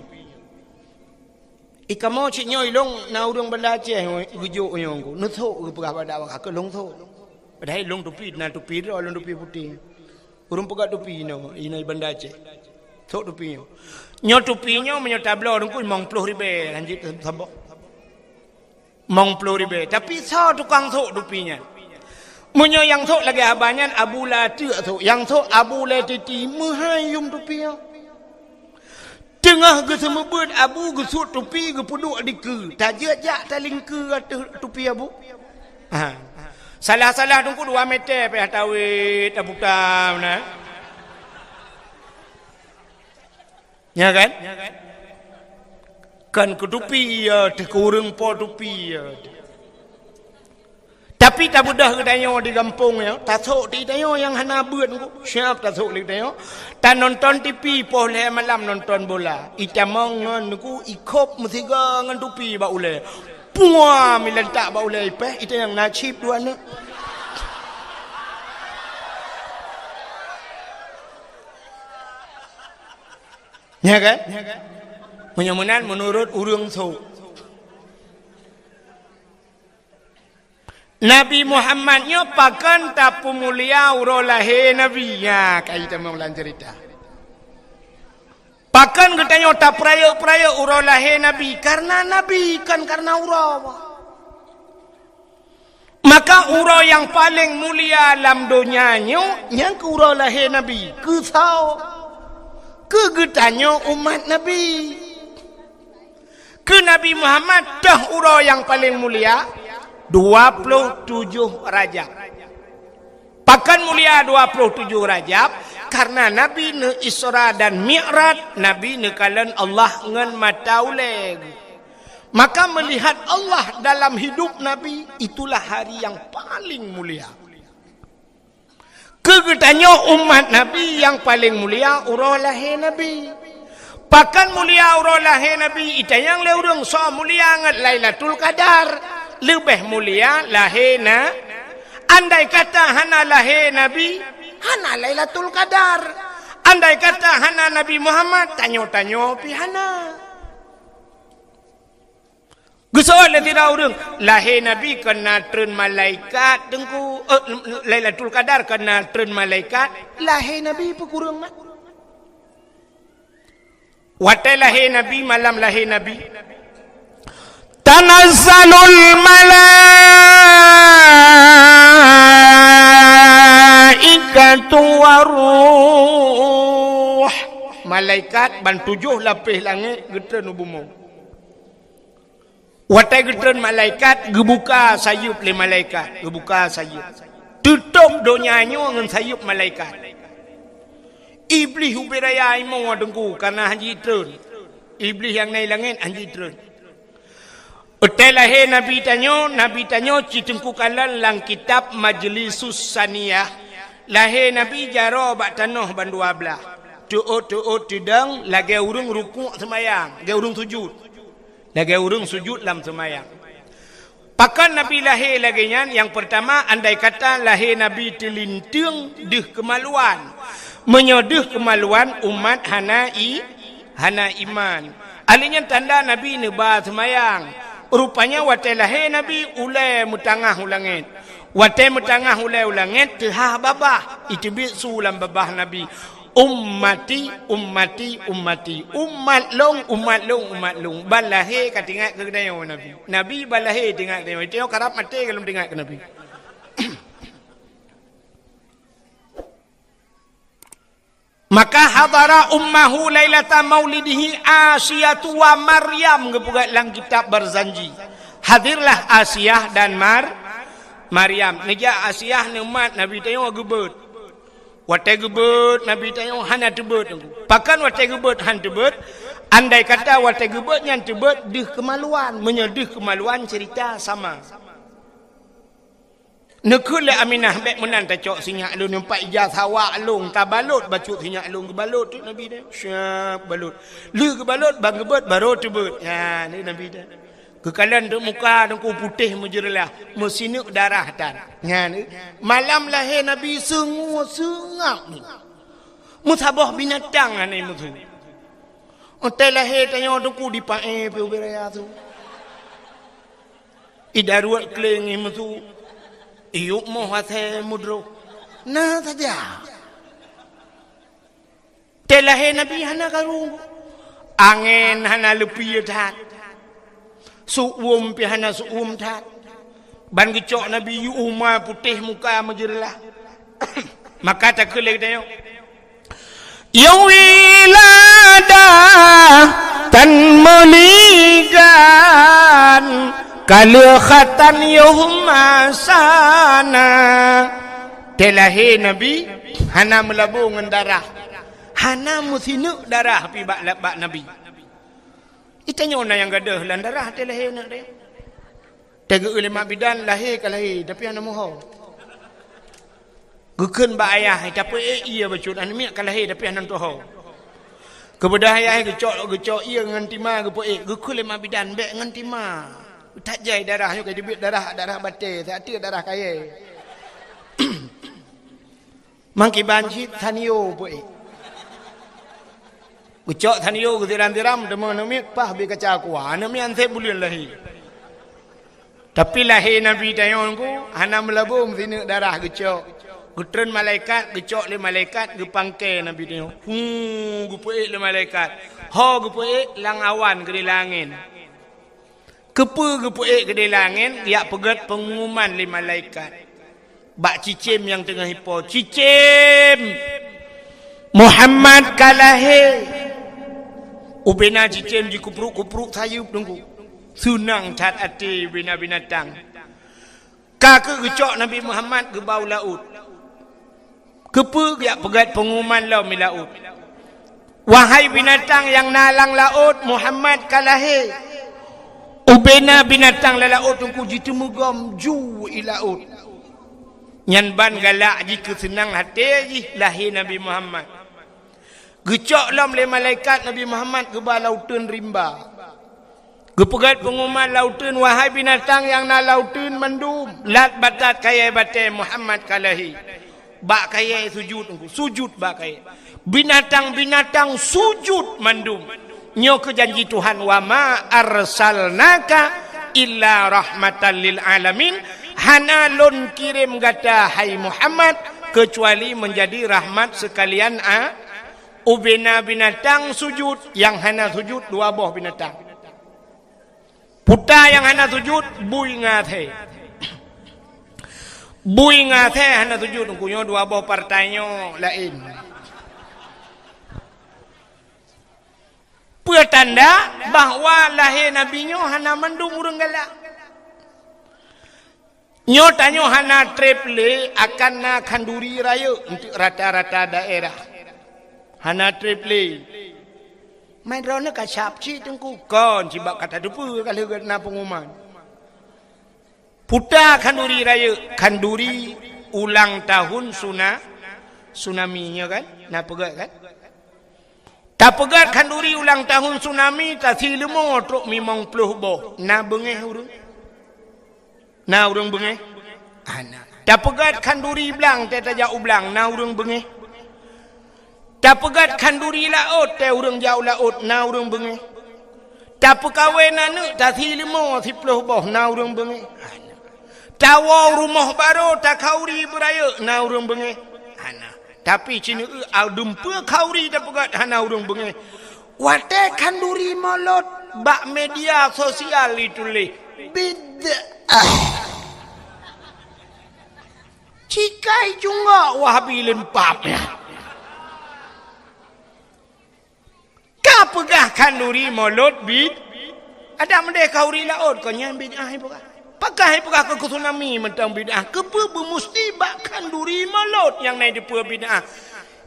ikamo cik nyoy long na urang benda Aceh gujuk nyong ku nuthuk ke pegah pada awak ke long thuk padahal long tupi na tupi ro long tupi putih urang pegat tupi no ina benda Aceh thuk tupinya nyo tupinya menyo tablo ku mong 10,000 lanjut sabok mong 10,000 tapi sa tukang thuk tupinya menyo yang thuk lagi abanyan abu la tu thuk yang thuk abu la titi mahayum tupinya tengah ke semebut abu ke sut tupi ke puduk di ke tajak jak taling ke tupi abu salah tunggu 2 meter pe tawit tabutam na ya kan ke tupi te kurang po tupi tapi tak mudah ke tanya di kampung ya tak sok di tanya yang hana beut ku siap tak sok di tanya tak nonton TV poh le malam nonton bola itamong ngan ku ikop mesti ngan tupi ba ule puah milentak ba ule peh itu yang nasib dua nak ya kan menyemenan menurut urang sok Nabi Muhammad nyo pakan tapu mulia urolahe Nabi ya kaita maulan cerita pakan katanya tak praya urolahe Nabi karena Nabi kan karena urawa maka ura yang paling mulia dalam dunia nyo yang ke urolahe Nabi ke sao ke getanyo umat Nabi ke Nabi Muhammad dah urau yang paling mulia 27 Rajab. Pakan mulia 27 Rajab karena Nabi ne Isra dan Mi'raj, Nabi ne kalan Allah ngan matauleg. Maka melihat Allah dalam hidup Nabi itulah hari yang paling mulia. Kegetanya umat Nabi yang paling mulia urau lahir Nabi. Pakan mulia urau lahir Nabi itayang leurung so mulia ngat Lailatul Qadar. Lebih mulia lahirna. Andai kata hana lahir Nabi, hana Lailatul Qadar. Andai kata hana Nabi Muhammad, tanyo-tanyo pi hana. Gusoal tidak urang lahir Nabi kena tren malaikat dengku Lailatul Qadar kena tren malaikat lahir Nabi pekurang mat. Watai lahir Nabi malam lahir Nabi tanazzalul malaikatu waruh, malaikat ban 7 lapis langit getren bumi. Watai getren malaikat gebuka sayup le malaikat, gebuka sayup. Tutup donyanya dengan sayup malaikat. Iblis ubiraya imo dengku karena haji tren. Iblis yang naik langit haji tren. Utai lahir Nabi tanyo citengku kalan lang kitab Majlisus Saniyah. Lahir Nabi jaro bak tanah ban 12. Tuut tidang lagi urung rukuk semayang, lagi urung sujud. Lagi urung sujud dalam semayang. Pakan Nabi lahir lagi yang pertama andai kata lahir Nabi telintung deh kemaluan. Menyodeh kemaluan umat hana iman. Alinya tanda Nabi neba semayang. Rupanya watai lahir Nabi ulai mutangah ulangit. Watai mutangah ulai ulangit tehah babah. Itu bisu dalam babah Nabi. Ummati. Umat long. Balahir ka tinggal ke kedai Nabi. Nabi balahir tinggal ke Nabi. Tengok karap mati kalau tinggal ke Nabi. Maka hadara ummahu lailata maulidihi Asiyatu wa Maryam gepugat lang kitab berzanji. Hadirlah Asiyah dan Maryam. Nija Asiyah ni umat Nabi tengok gebet. Watai gebet Nabi tengok hana tebet. Pakan watai gebet han tebet. Andai kata watai gebet yang tebet deh kemaluan. Menyedih kemaluan cerita sama. Nekul le Aminah bek menan ta cok sinyak lu nampak ijazah awak long tabalut bacut sinyak long ke balut tu Nabi dia. Syap balut. Lu ke balut bang gebet baru tebet. Ya ni Nabi dia. Kekalan tu muka dengku putih menjeralah, mesinuk darah tan. Ya ni. Malam lahir Nabi sengak ni. Musabah binatang ni mutu. Otai lahir tanya dengku di pae pe ubiraya tu. Idaruat kleng ni mutu. Iyuk mo hate mudro. Nah saja. Telahe Nabi hana karu. Angin hana lepi tat. Suum pi hana suum tat. Ban gecok Nabi yu umma putih muka menjerlah. Maka tak kelek tayo. Yawilada tan meligan kalikhatan yuhma sana. Telahi Nabi hana melabung dengan darah. Hana musinuk darah pi bak Nabi. Itanya ona yang gadah lan darah telahi nak dia. Tega ulama bidan lahir ka lahir tapi ana moho. Gukeun ba ayah tapi iya bacut an mi ka lahir tapi ana toho. Kebedah ayah gecok iya ngan tima gepo gukul ulama bidan bek ngan tima. Tak jai darah yo dibit darah batil tak ada darah kaya. Mangki banci tanio boy. Ucok tanio gutiran-tiram demo nomik pah bi kaca kuah nami ante bulian lahir. Tapi lahir Nabi tayonku hana melabung sini darah gecok. Gutren malaikat gecok le malaikat gepangke Nabi tayo. Gupoe le malaikat. Ho gupoe lang awan ke langit. Kepe ke langit, dia pegat pengumuman li malaikat. Bak cicim yang tengah hipo. Cicim! Muhammad kalahir. Ubena cicem ji kupruk-kupruk sayup tunggu. Sunang cat ati bina binatang. Kaka gecok Nabi Muhammad ke bau laut. Kepe giak pegat pengumuman lau mi laut. Wahai binatang yang nalang laut, Muhammad kalahe. Ubena binatang la laut tunggu jitemu gom ju i laut. Nyan ban galak jika senang hati ji lahir Nabi Muhammad. Gecok lam le malaikat Nabi Muhammad ke bawah lautan rimba. Gepegat pengumuman lautan, wahai binatang yang na lautan mendum. Lat batat kaya batai Muhammad kalahi. Bak kaya sujud, sujud bak kaya. Binatang-binatang sujud mendum. Nyo ke janji Tuhan, wa ma arsalnaka illa rahmatan lil alamin. Hana lon kirim gata hai Muhammad kecuali menjadi rahmat sekalian Ubena binatang sujud, yang hana sujud dua buah binatang. Puta yang hana sujud bui ngathe. Bui ngathe hana sujud kunyo dua buah partainya lain. Petanda bahawa lahir nabinya hana mendung urang galak. Nyo tanyo hana triple akan na kanduri raya untuk rata-rata daerah. Hana triple. Main rona kasap ci tengku kon cibak kata depu kalau kena pengumuman. Puta kanduri raya, kanduri ulang tahun tsunami-nya kan? Na pegat kan? Tak pegat kanduri ulang tahun tsunami tak silemo truk mimong puluh boh. Na bengeh urang. Na urang bengeh. Ana. Tak pegat kanduri belang tak tajak ublang, na urang bengeh. Tak pegat kanduri laut, tak urang jauh laut, na urang bengeh. Tak pekawin anak, tak silimo, sipuluh boh, na urang bengeh. Tawa rumah baru, tak kauri beraya, na urang bengeh. Tapi cina dumpa kauri tak pegat, na urang bengeh. Wate kanduri molot, bak media sosial itu le. Bid'ah. Cikai juga wahabi lempapnya. Pegah kanduri molot bid ada mendek kauri laut kau nyan bid'ah pegah pakai pegah ke tsunami mentang bid'ah kepe bermusti bak kanduri molot yang naik depa bid'ah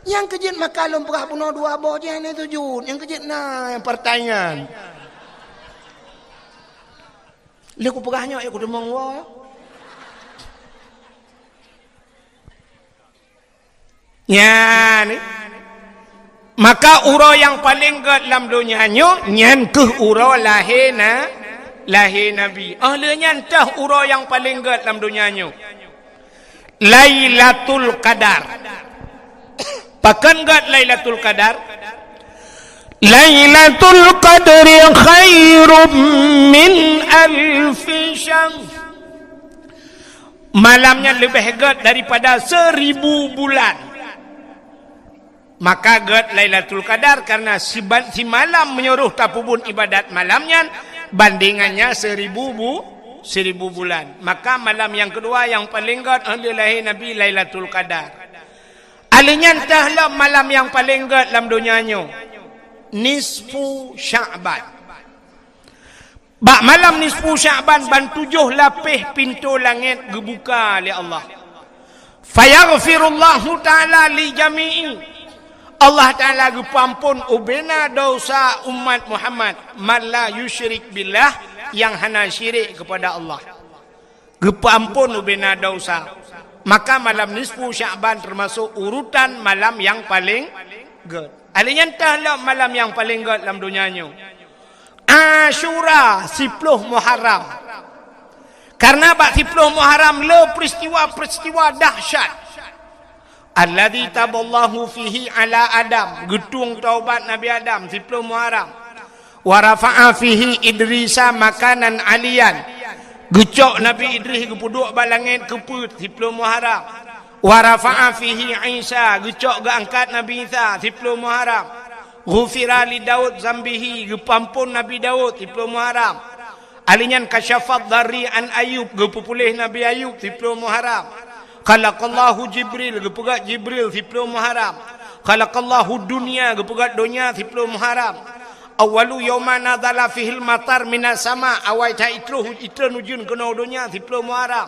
yang kejit makalum pegah puno dua boh je ni sujud yang kejit nah yang pertanyaan le ku pegahnya aku demong wa ya ni. Maka uro yang paling gat dalam dunia nyan ke uro lahir Nabi. Le nyan tah uro yang paling gat dalam dunia Lailatul Qadar. Pakan gat Lailatul Qadar. Lailatul Qadri khairum min alfi syahr. Malamnya lebih gat daripada 1000 bulan. Maka gat Lailatul Qadar karena si malam menyuruh tapubun ibadat malamnya bandingannya 1000 bulan. Maka malam yang kedua yang paling gat lahir Nabi Lailatul Qadar. Alinya entahlah malam yang paling gat dalam dunianya nisfu Sya'ban. Bak malam nisfu Sya'ban ban 7 lapis pintu langit dibuka oleh Allah. Fayaghfirullahu ta'ala li jami'i. Allah Ta'ala gepampun ubena dosa umat Muhammad man la yusyrik billah yang hana syirik kepada Allah. Gepampun ubena dosa. Maka malam nisfu Sya'ban termasuk urutan malam yang paling gad. Alinya entahlah malam yang paling gad dalam dunianya. Asyura 10 Muharram. Karena bak 10 Muharram le peristiwa-peristiwa dahsyat. Alladzi taballahu fihi ala Adam, getung taubat Nabi Adam 10 Muharram. Wa rafa'a fihi Idrisa makanan aliyan. Gecok Nabi Idris gepuduk balangit keput 10 Muharram. Wa rafa'a fihi Isa, gecok geangkat Nabi Isa 10 Muharram. Ghufira li Daud zambihi, gepampun Nabi Daud 10 Muharram. Alinyan kasyafat dari an Ayub, gepupulih Nabi Ayub 10 Muharram. Khalaqallahu Jibril, gepegat Jibril 10 Muharram. Khalaqallahu dunia, gepegat dunia 10 Muharram. Awalu yawma nadala fihil matar minas sama awai ta itlu nujun kena dunia 10 Muharram.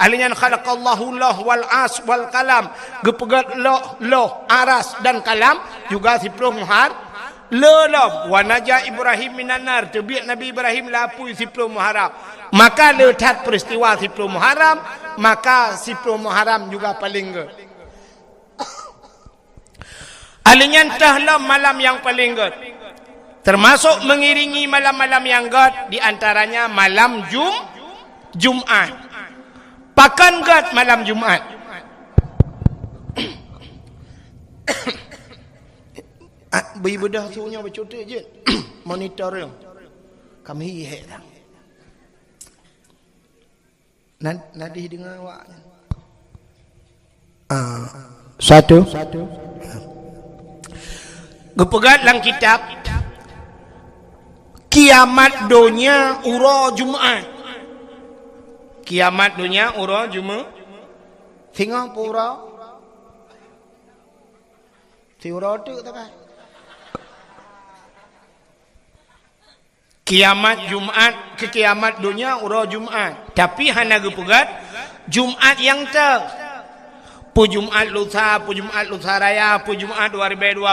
Alinyan khalaqallahu lah wal as wal kalam. Gepegat loh aras dan kalam juga 10 Muharram. Lelam wa naja Ibrahim minan nar, terbiak Nabi Ibrahim lapui 10 Muharram. Maka letat peristiwa 10 Muharram, maka 10 Muharram juga paling ke. Alinyan tahlam malam yang paling ke. Termasuk mengiringi malam-malam yang god, di antaranya malam Jumat. Pakan god malam Jumat. Beri bedah suruhnya bercuti je. Monitor yang kami hek dah. Nadih dengan awak. Satu. Gepegat dalam kitab Kiamat Dunia Ura Jumat. Kiamat Dunia Ura Jumat. Tengok pura. Ura tu tak kan? Kiamat Jumat ke kiamat dunia ura Jumat. Tapi hana gepegat Jumat yang pu Jumat lusa raya, pu Jumat 2020,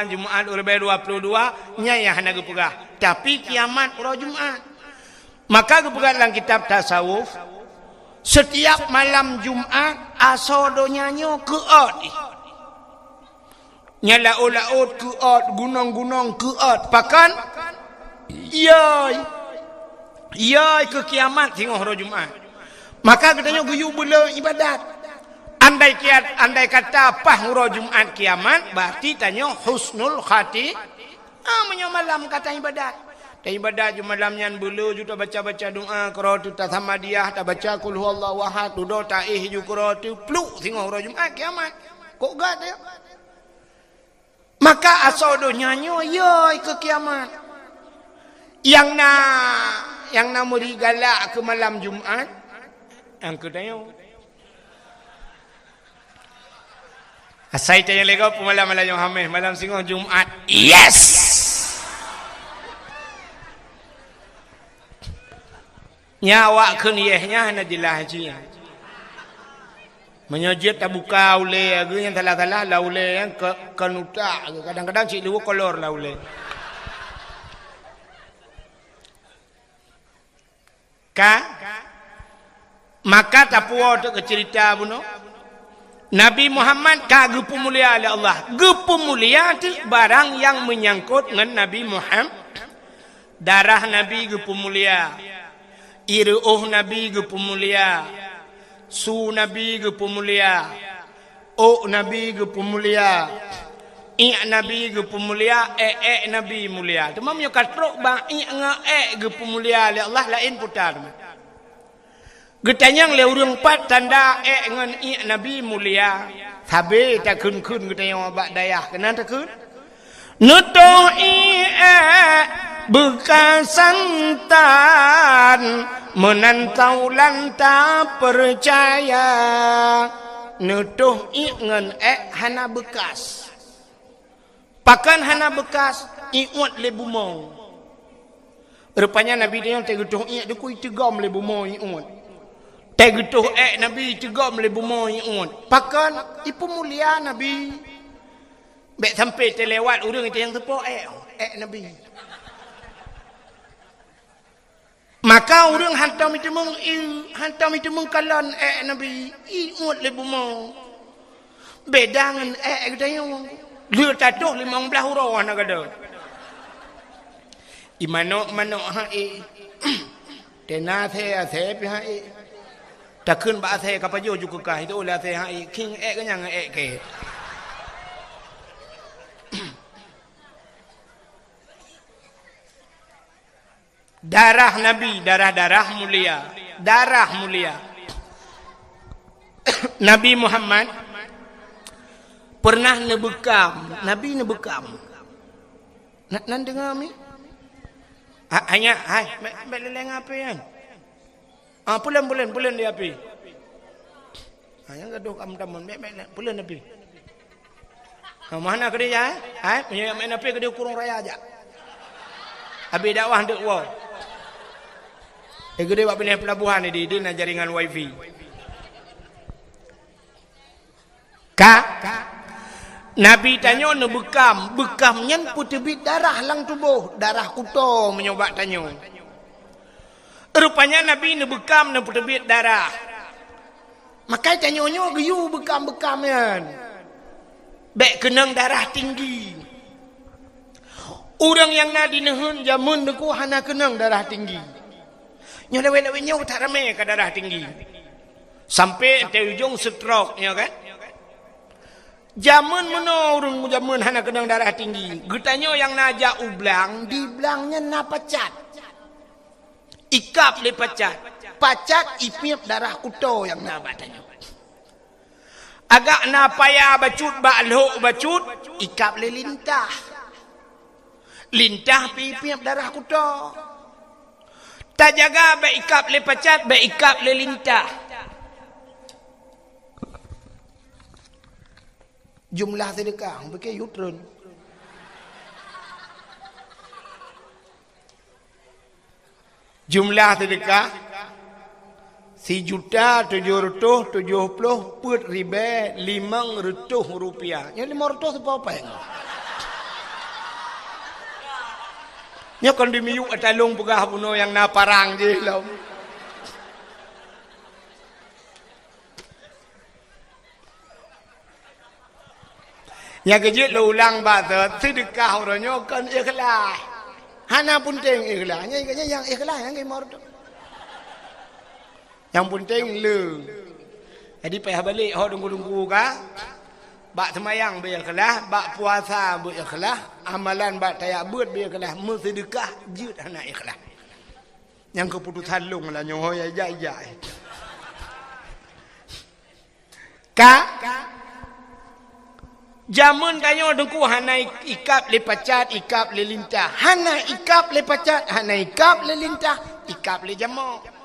Jumat 2022 nya ya hana gepegat. Tapi kiamat ura Jumat. Maka gepegat dalam kitab tasawuf setiap malam Jumat asal donyanya keot. Nya laut keot, gunung keot. Pakan Yai ke kiamat tengok hari Jumat. Maka katanya guyu bela ibadat. Andai kata pah hari Jumat kiamat, berarti tanya husnul khati. Malam kata ibadat. Dan ibadat ju malam nyan bela ju baca doa qiraatu tasamadiyah, ta baca qul huwallahu ahad, tu do taih ju qiraatu pluk tengok hari Jumat kiamat. Kok gad ya? Maka asal do nyanyo yai ke kiamat. Yang nak muri galak ke malam Jumat, yang kedanya asai tanya lego malam Jumat, malam singong Jumat. Yes. Nyawa keniyahnya hana dilahaji. Menyajit tak buka ule, agu yang talah la ule yang kenuta, kadang-kadang cik lu kolor la ule. Maka tapuwa tu ke cerita buno Nabi Muhammad ka gepu mulia oleh Allah. Gepu mulia tu barang yang menyangkut dengan Nabi Muhammad. Darah Nabi gepu mulia, iruh Nabi gepu mulia, su Nabi gepu mulia, Nabi gepu mulia, Nabi gepu mulia, Nabi mulia. Cuma punya katrok bang gepu mulia oleh Allah lain putar. Getanyang le urang 4 tanda dengan Nabi mulia. Sabe tak kun getanyang abak dayah kena tak kun. Nuto bekas santan menantau lanta percaya. Nuto ngan hana bekas. Pakan hana bekas iwat le bumong. Rupanya Nabi dia tegutuh dia ku tegam le bumong iwat. Tegutuh Nabi tegam le bumong iwat. Pakan ipu mulia Nabi. Bek sampai terlewat urang itu yang tepuk Nabi. Maka urang hantam itu mengkalan Nabi iwat le bumong. Beda dengan katanya dia tatuh 15 huruf nak ada. Imano tena the pi takun ba the kapajo juga kah itu ulah the king ke yang ke. Darah Nabi, darah mulia. Nabi Muhammad pernah nebekam. Nabi nebekam. Nak dengar mi? Hanya beleng apa kan? Bulan dia api. Hanya gaduh kam-taman bulan api. Mana ke dia? Punya main api ke dia kurung raya aja. Habis dakwah dek wow. Gede buat pindah pelabuhan ni dia nak jaringan wifi. Nabi tanya nak bekamnya pun terbit darah lang tubuh, darah kuto menyobat tanya. Rupanya Nabi nak bekam nak pun terbit darah. Makai tanya-nya geyu bekam-bekam kan. Bek kenang darah tinggi. Orang yang nak dinehun jamun deku hana kenang darah tinggi. Nya lewe-lewenya tak ramai ke darah tinggi. Sampai di ujung stroke ya kan. Jamun mana orang jamun hana kenang darah tinggi. Getanya yang najak ublang, di belangnya na pacat. Ikap le pacat. Pacat ipip darah kuto yang na batanya. Agak na payah bacut bakluk bacut, ikap le lintah. Lintah ipip darah kuto. Tak jaga baik ikap le pacat, baik ikap le lintah. Jumlah sedekah, pakai yutron. Jumlah sedekah 1.770.500 rupiah. Yang 500 apa yang? Nya kon dimiyu atalong pegah puno yang na parang je law. Nya kejit lo ulang bahasa sedekah orangnya kan ikhlas. Hana pun teng ikhlas. Nya yang ikhlas yang kimor tu. Yang penting le. Jadi payah balik ho tunggu-tunggu ka. Bak semayang biar kelah, bak puasa biar kelah, amalan bak tayak buat biar kelah, sedekah jut anak ikhlas. Yang keputusan long lah nyoh ya jai. Jamun tanya dengku hana ikap le pacat, ikap le lintah. Hana ikap le pacat, hana ikap le lintah, ikap le jamak.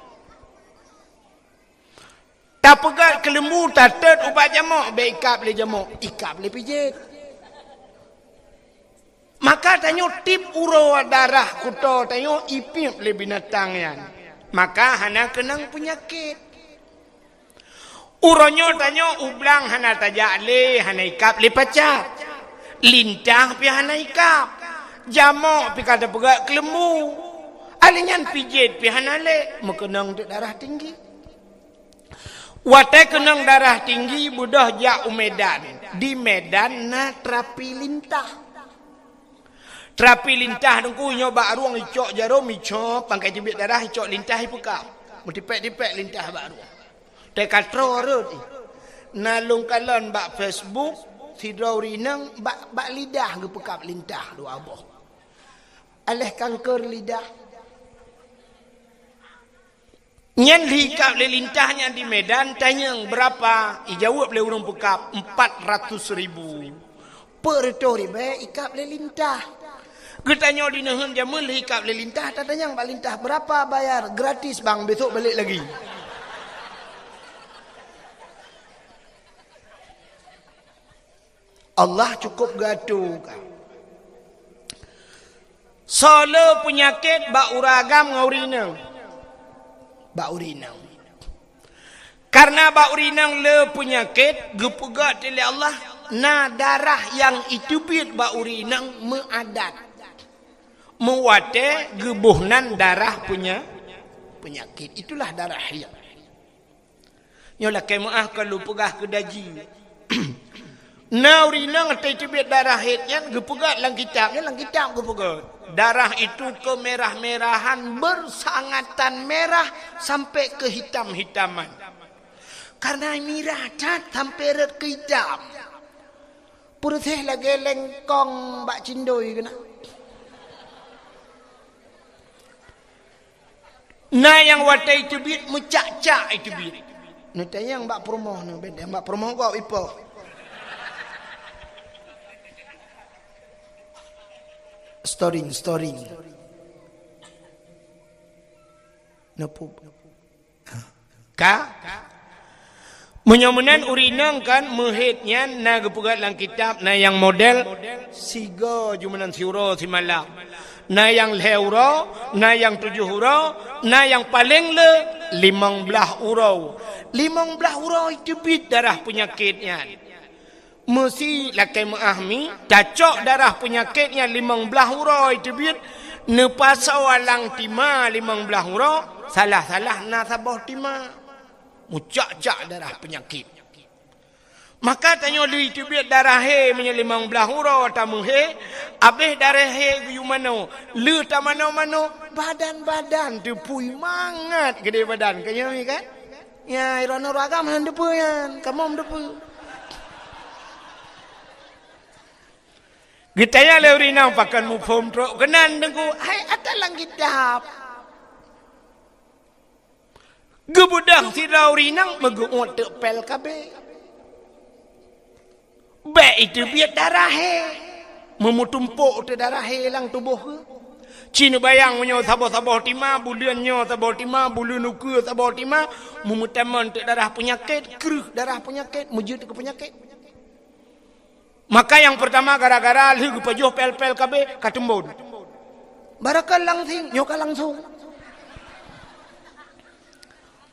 Tak pegat ke lembu, tak tet ubat jamak, baik ikap le jamak, ikap le pijit. Maka tanya tip uro darah kuto, tanya ipip le binatang yan. Maka hana kenang penyakit. Uronyo tanya ublang hana tajak le, hana ikap le pacat. Lintah pi hana ikap. Jamak pi kata pegat ke lembu. Alinyan pijit pi hana le, mekenang darah tinggi. Watai kenang darah tinggi budah jak Medan. Di Medan na terapi lintah. Terapi lintah dengku nyoba ruang icok jarum icok pangkai jebit darah icok lintah ipukau. Mutipek-dipek lintah bak ruang. Tekatro rut. Nalung kalon bak Facebook sidrau rinang bak lidah gepekap lintah dua aboh. Aleh kanker lidah. Nyan hikap le lintahnya di Medan tanya berapa? Ijawab le urang pekap 400.000. Per tori be ikap le lintah. Getanya di nehun jamun le hikap le lintah tanya bak lintah berapa bayar? Gratis bang, besok balik lagi. Allah cukup gaduh kan. Solo penyakit bak uragam ngaurinang. Bak urinang. Karena bak urinang le penyakit gepegat oleh Allah na darah yang itu bit bak urinang meadat. Mewate gebuhnan darah punya penyakit. Itulah darah yang. Nyolah kemaah kalau pegah ke daji. Na urinang atau itu bit darah hitnya gepegat lang kitabnya lang kitab gepegat. Darah itu kemerah-merahan bersangatan merah sampai ke hitam-hitaman. Karena merah cat sampai ke hitam. Putih lagi lengkong bak cindoi kena. Nah yang watai itu bit mencak-cak itu bit. Nanti yang bak promoh ni benda bak promoh kau ipo. Story. Napu. Menyamunan urinang kan mehitnya na gepegat lang kitab na yang model siga jumanan siuro si malam. na yang leura, na yang 7 hurau, na yang paling le 15 hurau. 15 hurau itu bit darah penyakitnya. Mesti lakai mengahmi, cacok darah penyakitnya 15 hurau itu bit. Nepasa walang tima 15 hurau, salah-salah na sabah tima. Mucak-cak darah penyakit. Maka tanya dia itu biar darah he punya 15 hurau tamu he, habis darah he yu mano, le ta mano-mano, badan-badan tu pui mangat gede badan kanya ni kan? Ya irona ragam han depu yan, kamu depu. Gitaya leurina pakan mu phom tro kenan dengku, hai atalang gidap. Gebudang si raurinang meguot tepel kabe. Baik itu biar darah he. Memutumpuk tu darah he lang tubuh ke. Cina bayang menyo sabah-sabah tima, bulannya sabah tima, bulan nuka sabah tima. Memutaman tu darah penyakit, keruh darah penyakit, mujud ke penyakit. Maka yang pertama gara-gara lu pajuh pel-pel kabe katembon. Barakal langsing, nyoka langsung.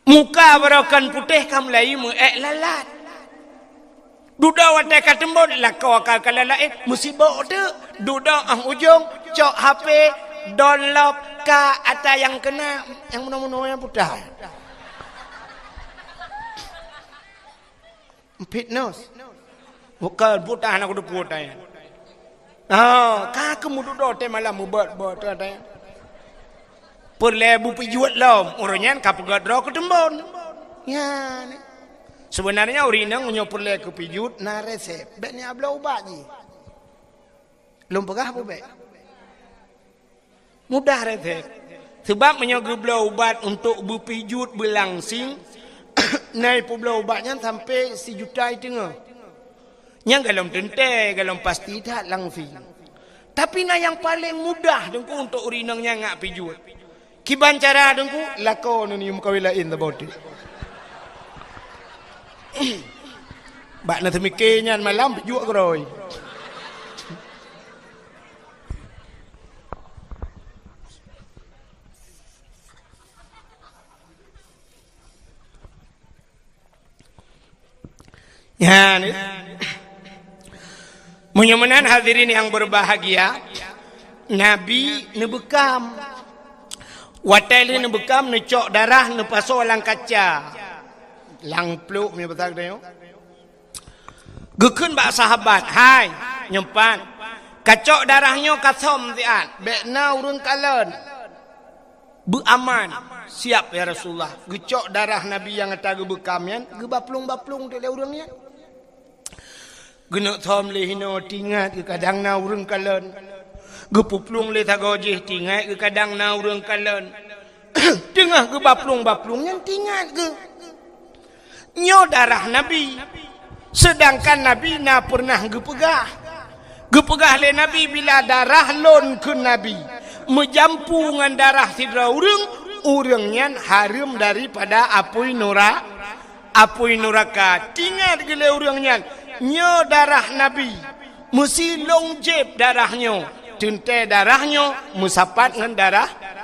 Muka barakan putih kam lai mu lalat. Duda watai katembon lakau akal kalalain musibah tu. Duda ang ujung cok HP download ka atas yang kena yang mana-mana yang putih. Fitness. Bukan putih nak udah putih. Kak kamu duda te malam buat tu ada. Perlebu pijut lom orangnya kapugat ro katembon. Ya ni. Sebenarnya urinang nyopurle ke pijut na resep. Bek ni abla ubat je. Belum pegah apa bek? Mudah resep. Sebab menyogobla ubat untuk berpijut berlangsing. Naik pula ubatnya sampai 1 juta itu. Yang galom tente, galom pasti tak langsing. Tapi na yang paling mudah dengku untuk urinangnya ngak pijut. Kiban cara dengku lakon ni mukawilain taboti. Bạn là thằng kê nha mà lắm bị dụa rồi. Ya nih. Mudah-mudahan hadirin yang berbahagia, Nabi nebekam. Wateli nebekam necok darah nepaso lang kaca. Lang pluk ni betul dia. Gekun bak sahabat, hai nyempan. Kacok darahnya kasom tiat. Bekna urang kalen. Beraman. Siap ya Rasulullah. Gecok darah Nabi yang kata gebekamian, gebaplung-baplung tu le urangnya. Genak thom le hino tingat ke kadang na urang kalen. Gepuplung le tagojih tingat ke kadang na urang kalen. Tengah gebaplung-baplungnya tingat ke nyo darah Nabi. Sedangkan Nabi na pernah gepegah. Gepegah le Nabi bila darah lon ke Nabi. Menjampu dengan darah sidra urangnya harum daripada apui neraka. Tingat gele urangnya nyo darah Nabi. Mesti longjeb darahnya. Tente darahnya musapat dengan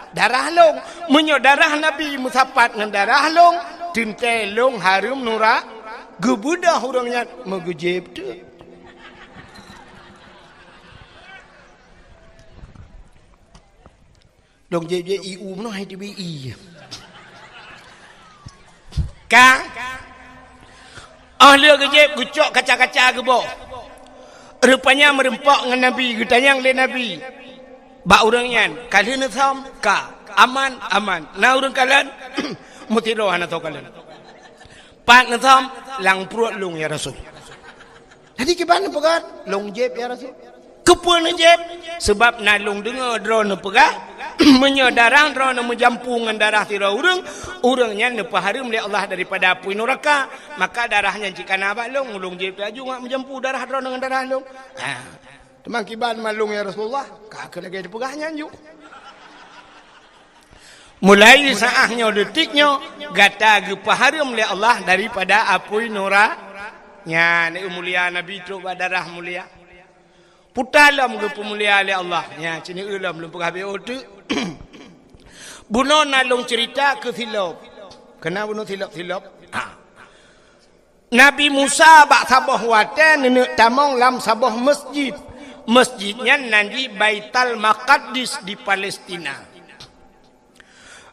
darah long. Menyo darah Nabi musapat dengan darah long. Tinte long harum nura gebudah orangnya megejeb tu. Long jeb je iu mno hai TBI. Ka ahli gejeb gucok kaca-kaca gebo. Rupanya merempak dengan Nabi, getanyang le Nabi. Ba orangnya kalian tham ka aman. Na orang kalian mutiro hana to kalian. Pak ngatam lang pruat lung ya Rasul. Jadi kiban pegat long jeb ya Rasul. Kepul jeb sebab na lung dengar drone pegah menyedarang drone menjampungan darah tira urangnya nepaharum li Allah daripada api neraka, maka darahnya jika nabak lung jeb aju ngak menjampu darah drone dengan darah lung. Temang kiban malung ya Rasulullah, kak lagi dipegahnya juk. Mulai saahnya detiknya gata gepaharum oleh Allah daripada apui nura nya ni mulia Nabi tu darah mulia. Putalam ke pemulia oleh Allah. Ya, sini ulam belum pernah habis tu. Buno nalung cerita ke silap. Kenapa buno silap-silap? Nabi Musa bak sabah watan nenek tamong lam sabah masjid. Masjidnya nanti Baitul Maqdis di Palestina.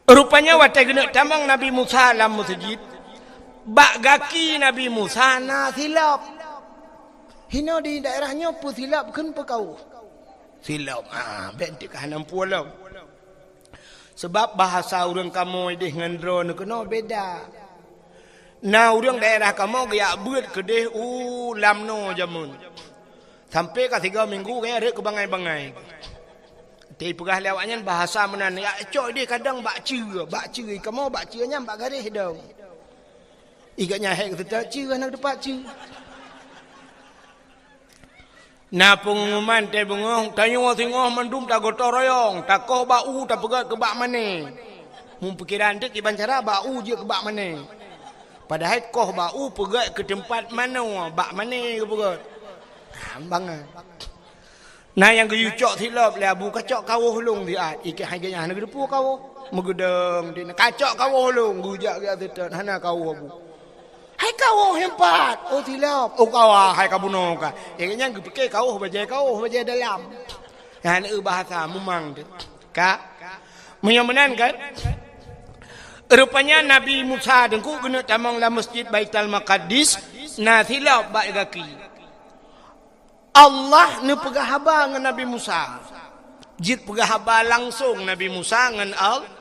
Rupanya watan nenek tamong Nabi Musa lam masjid. Bak gaki Nabi Musa na silap. Hina di daerahnya pun silap kan kau. Silap. Bentik kahanan pulau. Sebab bahasa orang kamu dengan drone kena beda. Nah orang daerah kamu gaya buat kedeh lamno jamun. Sampai ke 3 minggu gaya ada ke bangai-bangai. Tapi pegah lewatnya bahasa menan. Ya cok dia kadang bakci kamu bakcinya bak garis dong. Ikatnya hek kata cia anak depan cia. Na pengumuman te bengong tanyo tengok mandum tak gotor royong tak koh bau tak pegat ke bak mana mun pikiran tek iban cara bau je ke bak mana padahal koh bau pegat ke tempat mana bak mana ke pegat ambangan nah yang ke yucok silap le abu kacok kawuh long dia ikat haganya nak depu kawuh megedeng dia kacok kawuh long gujak dia tetan hana kawuh abu hai kau hempat, oh silap, oh kau hai kau bunuh kah? Yang fikir kau baca dalam. Yang bahasa memang, kak, menyamanan kan? Rupanya Nabi Musa dengku kena tamang la masjid Baitul Maqdis, nah silap baik kaki. Allah ne pegah haba dengan Nabi Musa, jid pegah haba langsung Nabi Musa dengan Allah.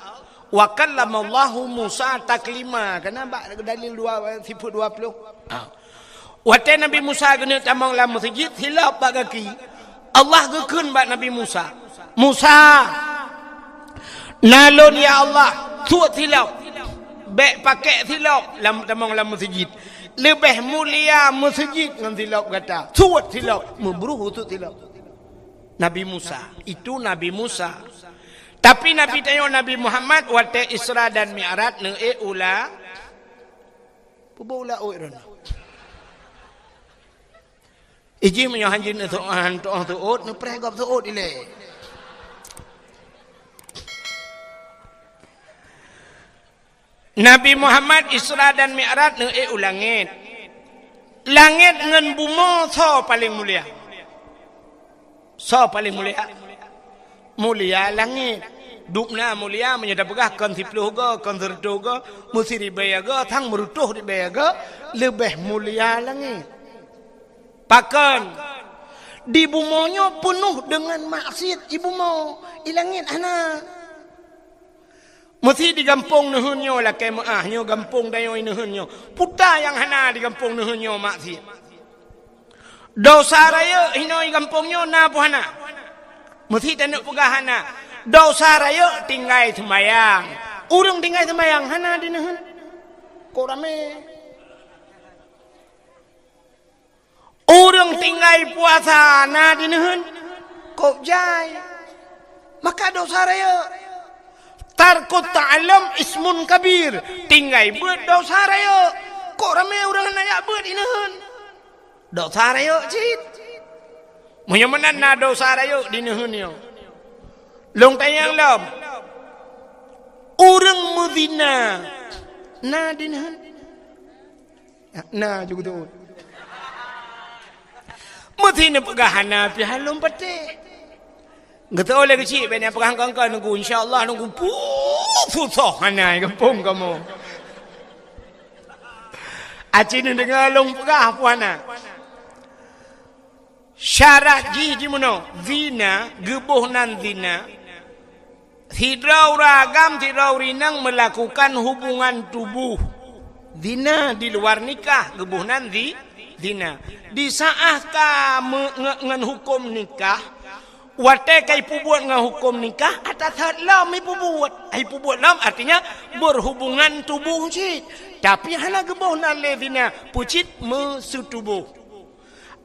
Wa kallamallahu Musa taklima. Kenapa dalil 20. Waktu Nabi Musa kena tamang lam masjid hilap bak kaki. Allah gekun bak Nabi Musa. Musa nalon ya Allah tuat hilap. Bek pakai hilap lam tamang lam masjid. Lebih mulia masjid dengan hilap kata. Tuat hilap memburu tuat hilap. Nabi Musa, itu Nabi Musa. Tapi Nabi tanya Nabi Muhammad waktu Isra dan Mi'raj ne ula pubula oiron. Iji menyo hanjin tu ot ne pregop tu ot ile. Nabi Muhammad Isra dan Mi'raj ne ulangit. Langit ngan bumi so paling mulia. So paling mulia. Mulia langit. Dukna mulia menyedap begah kon 10 ga kon 100 ga musiri bayaga thang merutuh di bayaga lebih mulia langit. Pakan di bumonyo penuh dengan maksiat ibu mau ilangit ana. Mesti di kampung nuhunyo lah ke maahnya kampung dayo nuhunyo. Puta yang hana di kampung nuhunyo maksiat. Dosa raya hinoi kampungnya na puhana. Mesti tanuk pegah hana. Dosa raya tinggal semayang. Urang tinggal semayang hana di nuhun. Kok rame. Urang tinggal puasa na di nuhun. Kok jai. Maka dosa raya. Tarkut ta'alam ismun kabir. Tinggal buat dosa raya. Kok rame urang nak buat di nuhun. Dosa raya cit. Menyamanan na dosa raya di nuhun yo. Long tayang lam. Orang Medina. Na dinhan. Na juga tu. Medina pegahana pihak lom pete. Ngata oleh kecil banyak pegang kangka nunggu insya-Allah nunggu pusoh hana kampung kamu. Acin dengar long pegah puana. Syarat ji mono zina gebuh nan zina. Hidrau ragam hidrau rinang melakukan hubungan tubuh. Zina di luar nikah gebuh nan zina. Di saat ka ngan hukum nikah, wate kai pubuat ngan hukum nikah atas lam ibu buat. Ibu buat lam artinya berhubungan tubuh cit. Tapi hana gebuh nan zina pucit mesutubuh.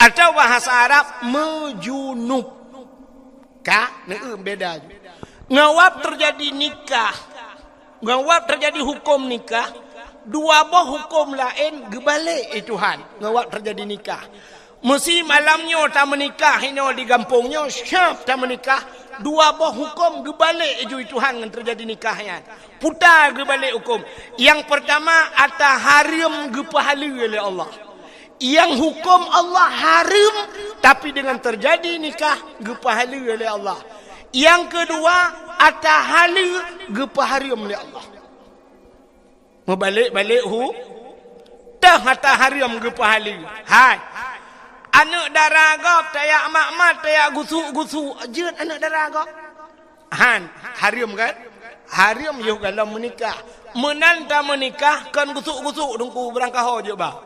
Atau bahasa Arab mejunub. Ka beda. Ngawap terjadi nikah. Ngawap terjadi hukum nikah. Dua boh hukum lain gebalik Tuhan. Ngawap terjadi nikah. Mesti malamnya tak menikah hino di kampungnya syaf tak menikah. Dua buah hukum gebalik ejui Tuhan yang terjadi nikahnya. Putar gebalik hukum. Yang pertama atas haram gepahala oleh Allah. Yang hukum Allah haram tapi dengan terjadi nikah gepahala oleh Allah. Yang kedua atas halal gepaharam oleh Allah. Membalik-balik dah atas haram gepahala. Hai. Anak darah gop tayak mak-mak tayak gusuk-gusuk jeut anak darah gop. Han, haram kan? Haram yo kalau menikah. Menan tak menikah kan gusuk-gusuk dengku berangkah je bah.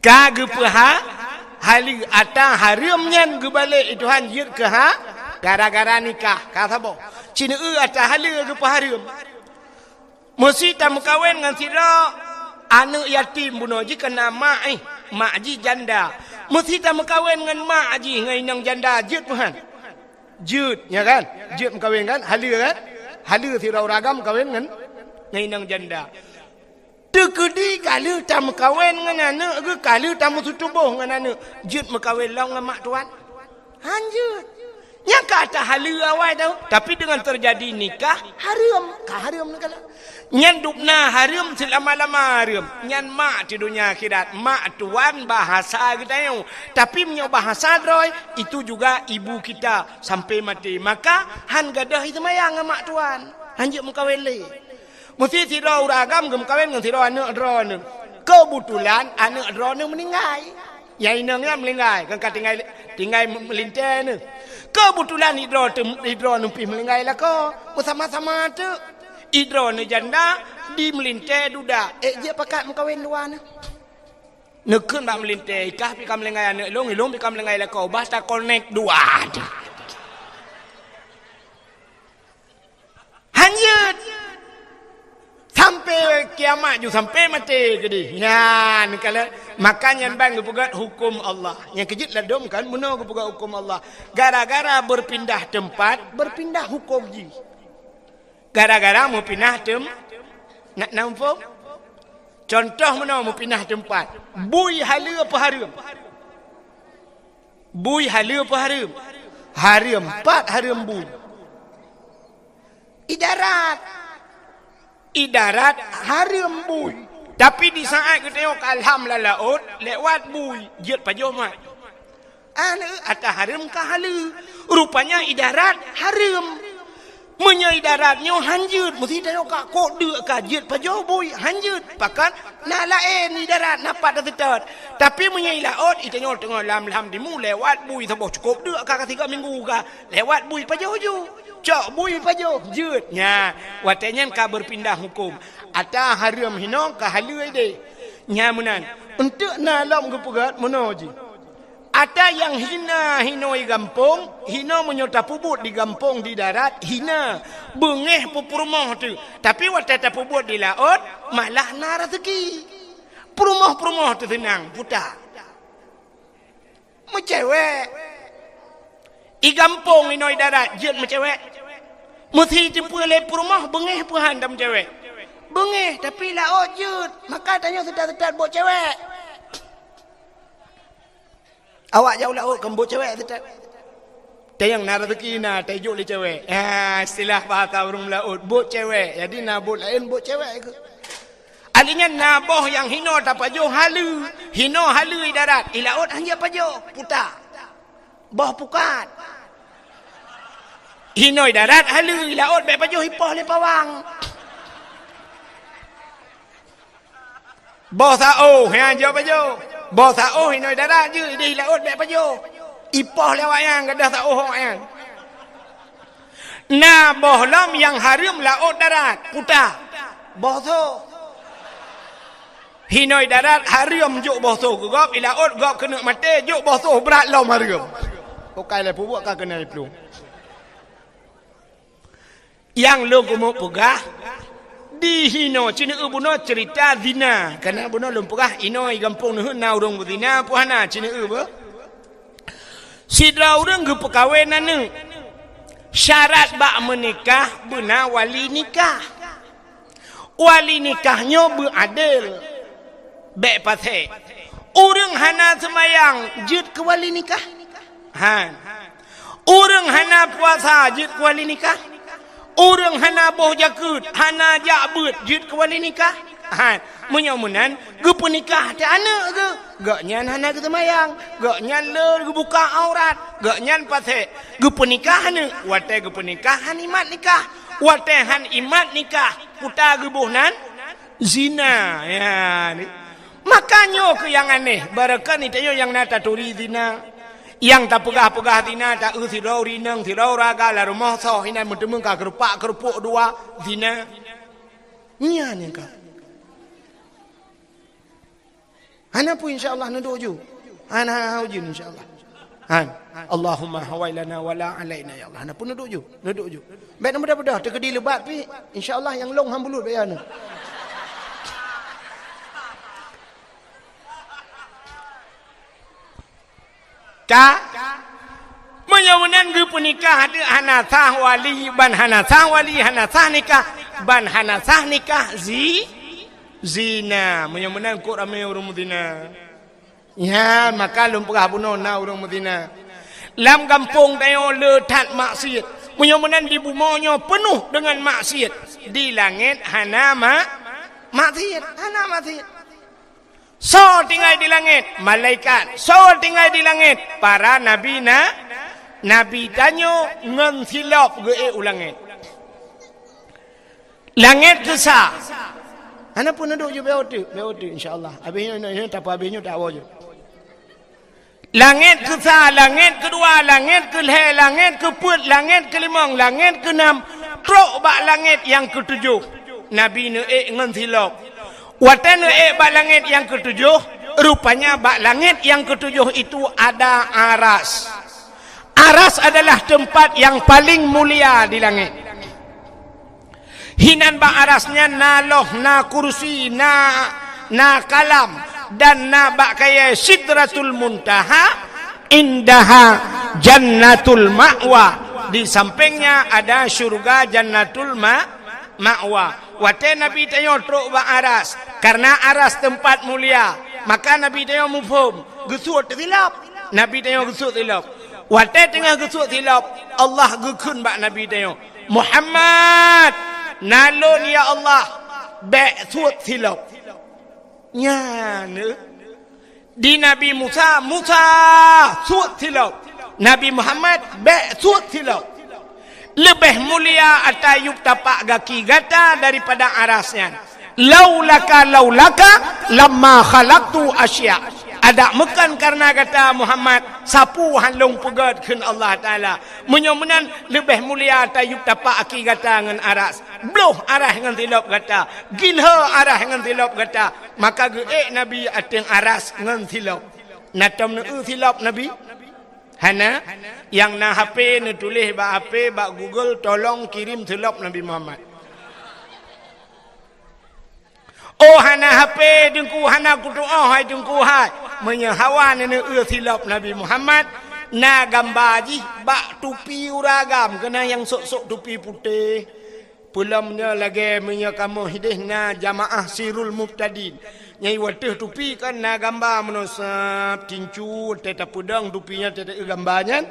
Ka gepaha hali ata haramnya gebalik itu han jeut ke ha gara-gara nikah. Ka sabo? Cina ata hali gepaharam. Mesti tak kawin dengan sira anak yatim bunuh ji kena mak mak ji janda. Mesti tak kawin dengan mak ji ngai nang janda jeut Tuhan. Jeut ya kan? Jeut kawin kan? Hala kan? Hala sira ragam kawin dengan ngai nang janda. Tekedi kala tak kawin dengan anak ke kala tak tubuh dengan anak. Jeut kawin long dengan mak tuan. Hanjut. Yang kata hala awal tahu. Tapi dengan terjadi nikah haram. Ka haram nak kala. Nyan dukna haram selama-lama haram. Nyan mak di dunia akhirat. Mak tuan bahasa kita yang. Tapi punya bahasa droy itu juga ibu kita sampai mati. Maka han gadah itu mayang mak tuan. Hanjut mengkawin le. Mesti sira uragam gem kawin dengan sira anak dro ni. Kebetulan anak dro ni meninggal. Yang inangnya meninggal. Kan tinggal melintas ni. Kebetulan hidro ni pergi meninggal lah ko. Bersama-sama tu. Hidro ni janda di melintai duda. Dia pakat mengkawin luar ni. Nekun tak melintai. Ikah pergi meninggal anak long. Long pergi meninggal lah ko. Basta connect dua. Hanyut. Sampai kiamat ju sampai mati gede. Ya, ni kalau makanya bang gepugat hukum Allah. Yang kejut lah dom kan mana gepugat hukum Allah. Gara-gara berpindah tempat, berpindah hukum ji. Gara-gara mau pindah nak nampak? Contoh mana mau pindah tempat. Bui hala apa haram? Bui hala apa haram? Haram 4 haram bui. Idarat haram bui. Tapi di saat kita tengok alhamdulillah laut lewat bui jeut pajoh mat. Atas haram ka hala. Rupanya idarat haram. Menya idaratnya hanjut. Mesti tengok kak kode ka jeut pajoh bui hanjut. Pakat nak lain idarat napat tetet. Tapi menya laut itu tengok lam dimu lewat bui saboh cukup dek ka 3 minggu ka. Lewat bui pajoh ju. Cok bui pajoh jeut nya watanya ka berpindah hukum ata haram hino ka halai de nya menan untuk nalam gepegat monoji ata yang hina hinoi gampung hina menyota pubut di gampung di darat hina bengeh pupurmoh tu tapi watata pubut di laut malah na rezeki purmoh tu senang putar mecewek i gampung hinoi darat jeut mecewek mesti jumpa lepur rumah bengeh puhan dam cewek. Bengeh tapi laut jeut. Maka tanya sedar-sedar bok cewek. Awak jauh laut kan bok cewek sedar. Tayang nak rezeki na tajuk le cewek. Istilah bahasa orang laut bok cewek. Jadi na bok lain bok cewek ke. Alinya naboh yang hino tak pajoh halu. Hino halu darat. I laut hanya pajoh putar. Boh pukat. Hinoi darat halu laut baik pajoh hipoh le pawang. Bosao ha jo pajoh. Bosao hinoi darat je di laut baik pajoh. Ipoh le wayang gadah sao wayang. Nah bohlam yang haram laut darat putar. Boso. Hinoi darat haram juk boso gop i laut gop kena mati juk boso berat lom haram. Pokai le pubuak ka kena plung. Yang lo kumuk pegah di hino cina buno cerita zina karena buno lum pegah ino i gampung nuh na urang zina puhana cina ba sidra urang ge pekawenan nu syarat bak menikah beuna wali nikahnya beradil baik pasal Orang hana semayang jid ke wali nikah. Orang hana puasa jid ke wali nikah. Orang hana boh jakut, hana jakbut jid ke wali nikah. Menyamunan ge penikah te anak ke. Gak nyan hana ke semayang, gak nyan le ge buka aurat, gak nyan pase ge penikah ne. Wate ge pernikahan imat nikah. Watehan imat nikah. Puta ge bohnan zina. Ya ni. Makanya ke yang aneh. Barakan itu yang nata turi zina. Yang tak pegah-pegah zina. Tak thirau rinang, thirau raga. Lalu mahsah hinan mentemung ka kerupuk dua. Zina. Nya ni ka. Hana pun insyaAllah nuduk ju. Hana hujun insyaAllah. Allahumma hawailana wala alaina ya Allah. Hana pun nuduk ju. Baik nama dah terkedi lebat pi. InsyaAllah yang long hambulut bayar. Ka menyamunan ge penikah ada hanasah wali ban hanasah wali hanasah nikah ban hanasah nikah zina menyamunan ko ramai urang zina ya maka lum pegah bunona urang zina lam kampung tayo letat maksiat menyamunan di bumonyo penuh dengan maksiat di langit hana maksiat hana maksiat. So tinggal di langit malaikat, so tinggal di langit para nabi tanyo ngan silap ge ulangit. Langit kesah. Ana pun duduk je beotu insyaallah. Habisnya tak apa habisnya tak awal je. Langit kesah, langit kedua, langit kelih, langit keput, langit kelimang, langit keenam, trok bak langit yang ketujuh. Nabi ne ngan silap. Watan bak langit yang ketujuh, rupanya bak langit yang ketujuh itu ada aras. Aras adalah tempat yang paling mulia di langit. Hinan bak arasnya na loh, na kursi, na kalam, dan na bak kaya sidratul muntaha, indaha jannatul ma'wa. Di sampingnya ada syurga jannatul ma'wa. Wate Nabi tayo truk ba aras. Karena aras tempat mulia. Maka Nabi tayo mufhum. Gesut tilap. Nabi tayo gesut tilap. Wate tengah gesut tilap. Allah gekun ba Nabi tayo. Muhammad. Nalun ya Allah. Bek sut tilap. Ya ne. Di Nabi Musa. Musa sut tilap. Nabi Muhammad bek sut tilap. Lebih mulia atayub tapak gaki gata daripada arasnya. Laulaka lamma khalaqtu asya. Ada mekan karena kata Muhammad sapu halung pegat keun Allah Taala. Menyomenan lebih mulia atayub tapak aki gata ngan aras. Bloh arah ngan tilap gata. Gilha arah ngan tilap gata. Maka ge Nabi ateng aras ngan tilap. Natam ne tilap Nabi. Hana yang na HP ne tulis ba HP ba Google tolong kirim tilap Nabi Muhammad. Oh hana HP dengku hana ku doa hai dengku hai menyahawan ne tilap Nabi Muhammad na gambaji ba tupi uragam kena yang sok-sok tupi putih. Pulamnya lagi menyakamu hidihna jamaah sirul muftadin. Nyai watih tupi kan na gambar menusap cincu teta pedang tupinya teta gambarnya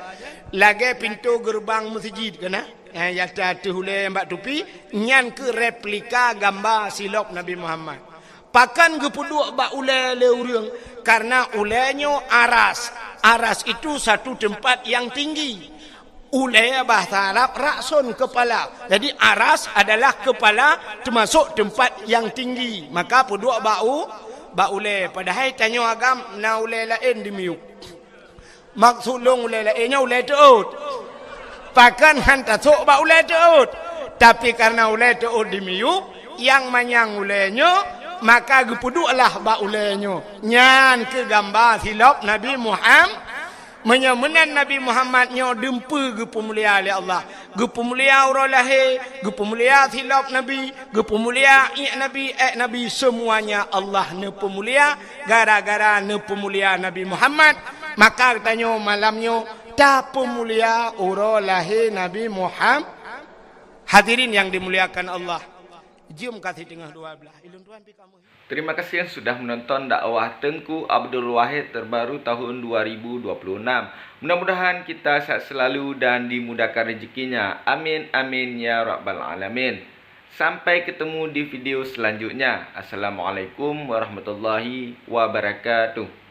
lagi pintu gerbang masjid kena ya tata hulai mbak tupi nyan ke replika gambar silap Nabi Muhammad pakan gepuduk bak ulai le urang karena ulainya aras itu satu tempat yang tinggi. Ulai bahasa Arab raksun kepala. Jadi aras adalah kepala termasuk tempat yang tinggi. Maka peduk bak ulai. Padahal tanya agam na ulai lain di miuk. Maksud long ulai lainnya ulai teut. Pakan hantar sok bak ulai teut. Tapi karena ulai teut di miuk yang manyang ulainya maka gepuduklah bak ulainya. Nyan ke gambar silap Nabi Muhammad. Menyamunan Nabi Muhammad nyo dempe ge pemulia oleh Allah. Ge pemulia urang lahir, ge pemulia silap Nabi, ge pemulia Nabi semuanya Allah ne pemulia gara-gara ne pemulia Nabi Muhammad. Maka tanya malamnya ta pemulia urang lahir Nabi Muhammad. Hadirin yang dimuliakan Allah. Jom kasih tengah 12. Ilun tuan pi kamu. Terima kasih yang sudah menonton dakwah Tengku Abdul Wahid terbaru tahun 2026. Mudah-mudahan kita sehat selalu dan dimudahkan rezekinya. Amin amin ya rabbal alamin. Sampai ketemu di video selanjutnya. Assalamualaikum warahmatullahi wabarakatuh.